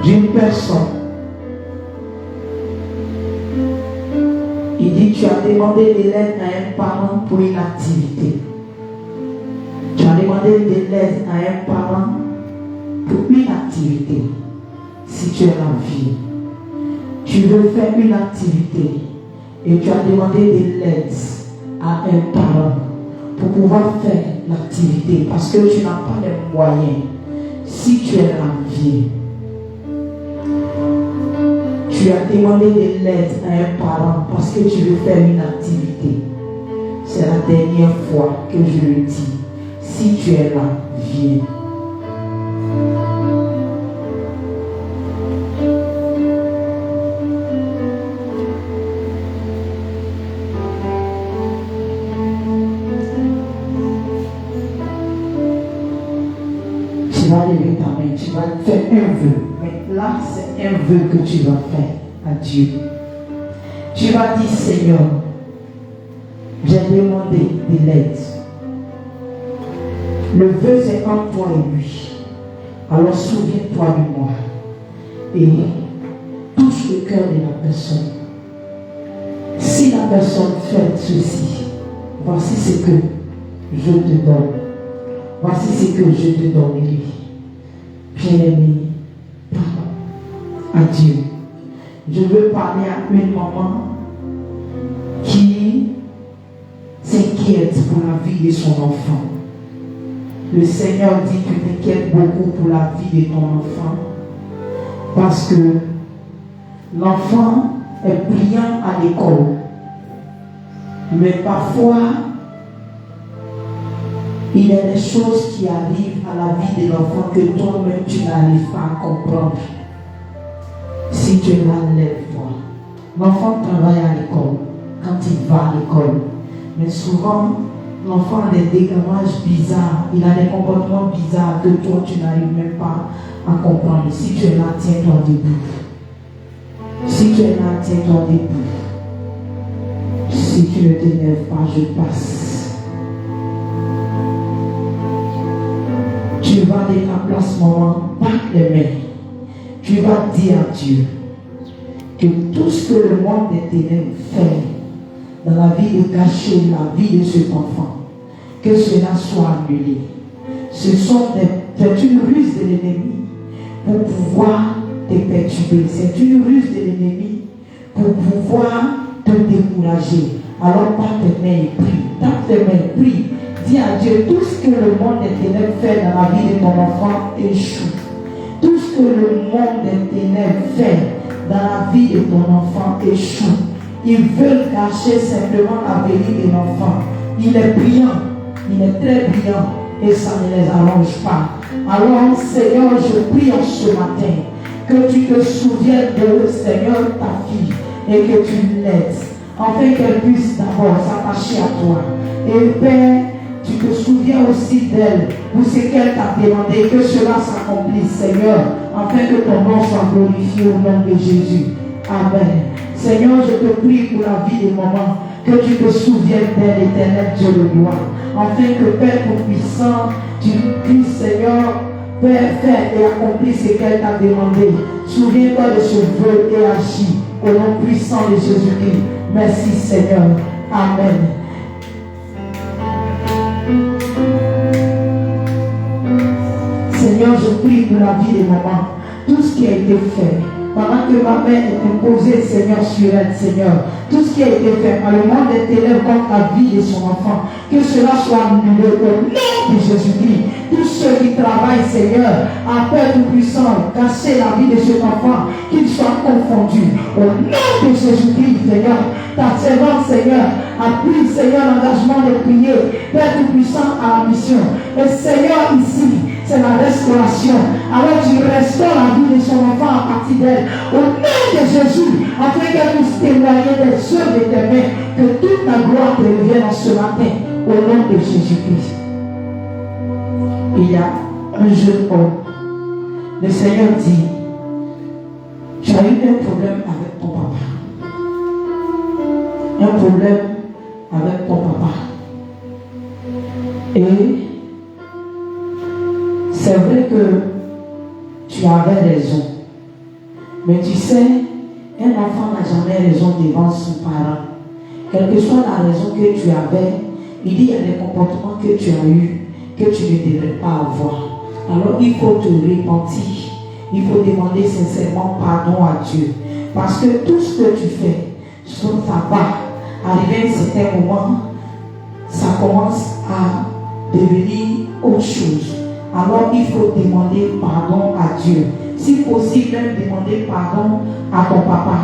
d'une personne. Il dit, tu as demandé de l'aide à un parent pour une activité. Tu as demandé de l'aide à un parent pour une activité. Si tu es en vie, tu veux faire une activité et tu as demandé de l'aide à un parent pour pouvoir faire l'activité parce que tu n'as pas les moyens. Si tu es en vie, tu as demandé de l'aide à un parent parce que tu veux faire une activité. C'est la dernière fois que je le dis. Si tu es là, viens. Tu vas lever ta main, tu vas faire un vœu. Mais là, c'est un vœu que tu vas faire à Dieu. Tu vas dire, Seigneur, j'ai demandé de l'aide. Le vœu, c'est entre toi et lui. Alors souviens-toi de moi. Et touche le cœur de la personne. Si la personne fait ceci, voici ce que je te donne. Voici ce que je te donne, lui. Bien-aimé, à Dieu. Je veux parler à une maman qui s'inquiète pour la vie de son enfant. Le Seigneur dit que tu t'inquiètes beaucoup pour la vie de ton enfant parce que l'enfant est brillant à l'école. Mais parfois, il y a des choses qui arrivent à la vie de l'enfant que toi-même tu n'arrives pas à comprendre. Si tu es là, lève-toi. L'enfant travaille à l'école quand il va à l'école. Mais souvent, l'enfant a des dégramages bizarres. Il a des comportements bizarres que toi tu n'arrives même pas à comprendre. Si tu es là, tiens-toi debout. Si tu es là, tiens-toi debout. Si tu ne t'énerves pas, je passe. Tu vas de ta place, maman, par les mains. Tu vas dire à Dieu que tout ce que le monde des ténèbres fait dans la vie de cacher la vie de cet enfant, que cela soit annulé. C'est une ruse de l'ennemi pour pouvoir te perturber. C'est une ruse de l'ennemi pour pouvoir te décourager. Alors tape tes mains et prie. Tape tes mains et prie. Dis à Dieu, tout ce que le monde des ténèbres fait dans la vie de ton enfant échoue. Tout ce que le monde des ténèbres fait dans la vie de ton enfant échoue. Ils veulent cacher simplement l'avenir de l'enfant. Il est brillant, il est très brillant et ça ne les arrange pas. Alors Seigneur, je prie en ce matin que tu te souviennes de Seigneur ta fille et que tu l'aides afin qu'elle puisse d'abord s'attacher à toi. Et Père, tu te souviens aussi d'elle pour ce qu'elle t'a demandé, que cela s'accomplisse, Seigneur, afin que ton nom soit glorifié au nom de Jésus. Amen. Seigneur, je te prie pour la vie des mamans, que tu te souviennes d'elle, éternel Dieu le roi, afin que Père Tout-Puissant, tu puisses, Seigneur, Père, faire et accomplir ce qu'elle t'a demandé. Souviens-toi de ce vœu et agis au nom puissant de Jésus-Christ. Merci Seigneur. Amen. Seigneur, je prie pour la vie des mamans. Tout ce qui a été fait, pendant que ma mère était posée, Seigneur, sur elle, Seigneur. Tout ce qui a été fait par le monde des ténèbres contre la vie de son enfant, que cela soit annulé au nom de Jésus-Christ. Tous ceux qui travaillent, Seigneur, à Père Tout-Puissant, casser la vie de cet enfant, qu'ils soient confondus. Au nom de Jésus-Christ, Seigneur, ta servante, Seigneur, a pris, Seigneur, l'engagement de prier, Père Tout-Puissant, à la mission. Et Seigneur, ici, c'est la restauration. Alors tu restaures la vie de son enfant à partir d'elle. Au nom de Jésus, afin qu'elle puisse témoigner des œuvres de tes mains, que toute ta gloire te revienne en ce matin. Au nom de Jésus-Christ. Il y a un jeune homme. Le Seigneur dit, tu as eu un problème avec ton papa. Un problème avec ton papa. Et tu avais raison. Mais tu sais, un enfant n'a jamais raison devant son parent. Quelle que soit la raison que tu avais, il dit il y a des comportements que tu as eus, que tu ne devrais pas avoir. Alors il faut te repentir. Il faut demander sincèrement pardon à Dieu. Parce que tout ce que tu fais sur ta part, arrivé à un certain moment, ça commence à devenir autre chose. Alors il faut demander pardon à Dieu. Si possible, même demander pardon à ton papa.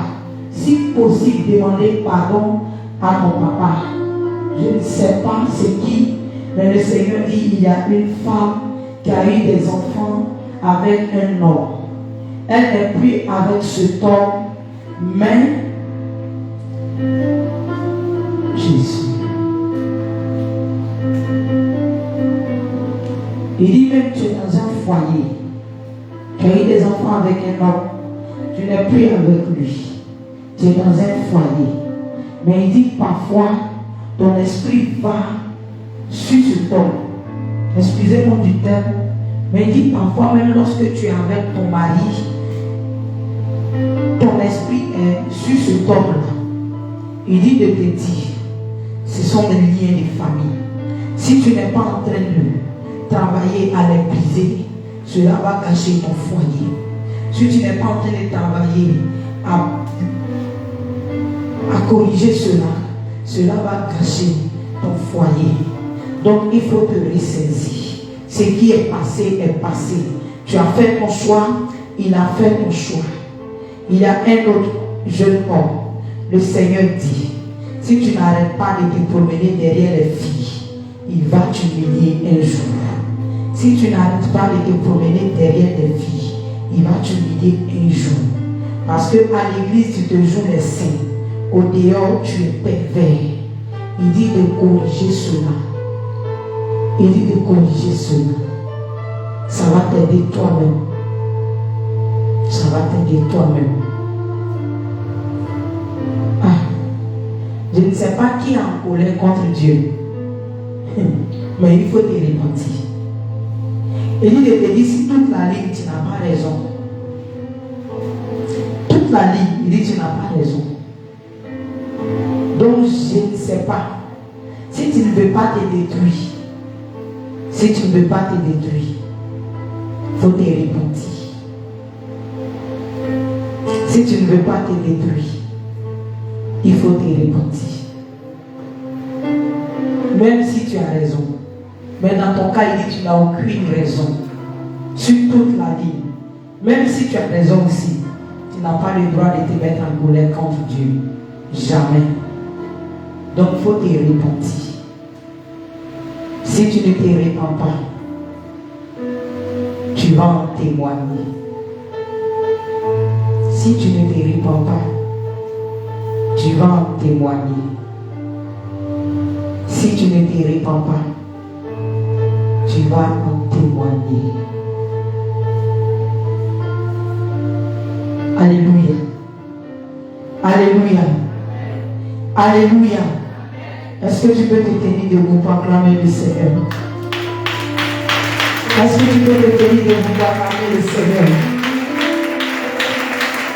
Si possible, demander pardon à ton papa. Je ne sais pas c'est qui, mais le Seigneur dit il y a une femme qui a eu des enfants avec un homme. Elle n'est plus avec cet homme, mais Jésus. Il dit même tu es dans un foyer, tu as eu des enfants avec un homme, tu n'es plus avec lui, tu es dans un foyer. Mais il dit parfois ton esprit va sur cet homme. Excusez-moi du terme, mais il dit parfois même lorsque tu es avec ton mari, ton esprit est sur cet homme-là. Il dit de te dire, ce sont des liens de famille. Si tu n'es pas en train de travailler à les briser, cela va gâcher ton foyer. Si tu n'es pas en train de travailler à corriger cela, cela va gâcher ton foyer. Donc il faut te ressaisir. Ce qui est passé est passé. Tu as fait ton choix, il a fait ton choix. Il y a un autre jeune homme. Le Seigneur dit, si tu n'arrêtes pas de te promener derrière les filles, il va t'humilier un jour. Si tu n'arrêtes pas de te promener derrière les filles, il va t'humilier un jour. Parce que à l'église, tu te joues les saints. Au dehors, tu es pervers. Il dit de corriger cela. Il dit de corriger cela. Ça va t'aider toi-même. Ça va t'aider toi-même. Je ne sais pas qui est en colère contre Dieu. Mais il faut te repentir. Il dit de te dire si toute la ligne tu n'as pas raison. Toute la ligne, il dit tu n'as pas raison. Donc je ne sais pas. Si tu ne veux pas te détruire, si tu ne veux pas te détruire, il faut te repentir. Si tu ne veux pas te détruire, il faut te repentir. Même si tu as raison. Mais dans ton cas, il dit tu n'as aucune raison. Sur toute la ligne. Même si tu as raison aussi, tu n'as pas le droit de te mettre en colère contre Dieu. Jamais. Donc il faut te repentir. Si tu ne te repens pas, tu vas en témoigner. Si tu ne te repens pas, tu vas en témoigner. Si tu ne te repens pas, tu vas en témoigner. Alléluia. Alléluia. Alléluia. Est-ce que tu peux te tenir debout pour acclamer le Seigneur? Est-ce que tu peux te tenir debout pour acclamer le Seigneur?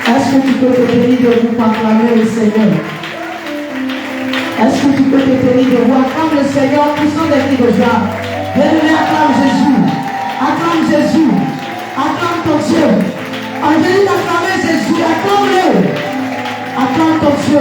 Est-ce que tu peux te tenir debout pour acclamer le Seigneur? Est-ce que tu peux te tenir debout? Acclame le Seigneur, poussons des cris de joie. Viens, acclame Jésus. Acclame Jésus. Acclame ton Dieu. En venant d'acclamer Jésus, acclame-le. Acclame ton Dieu.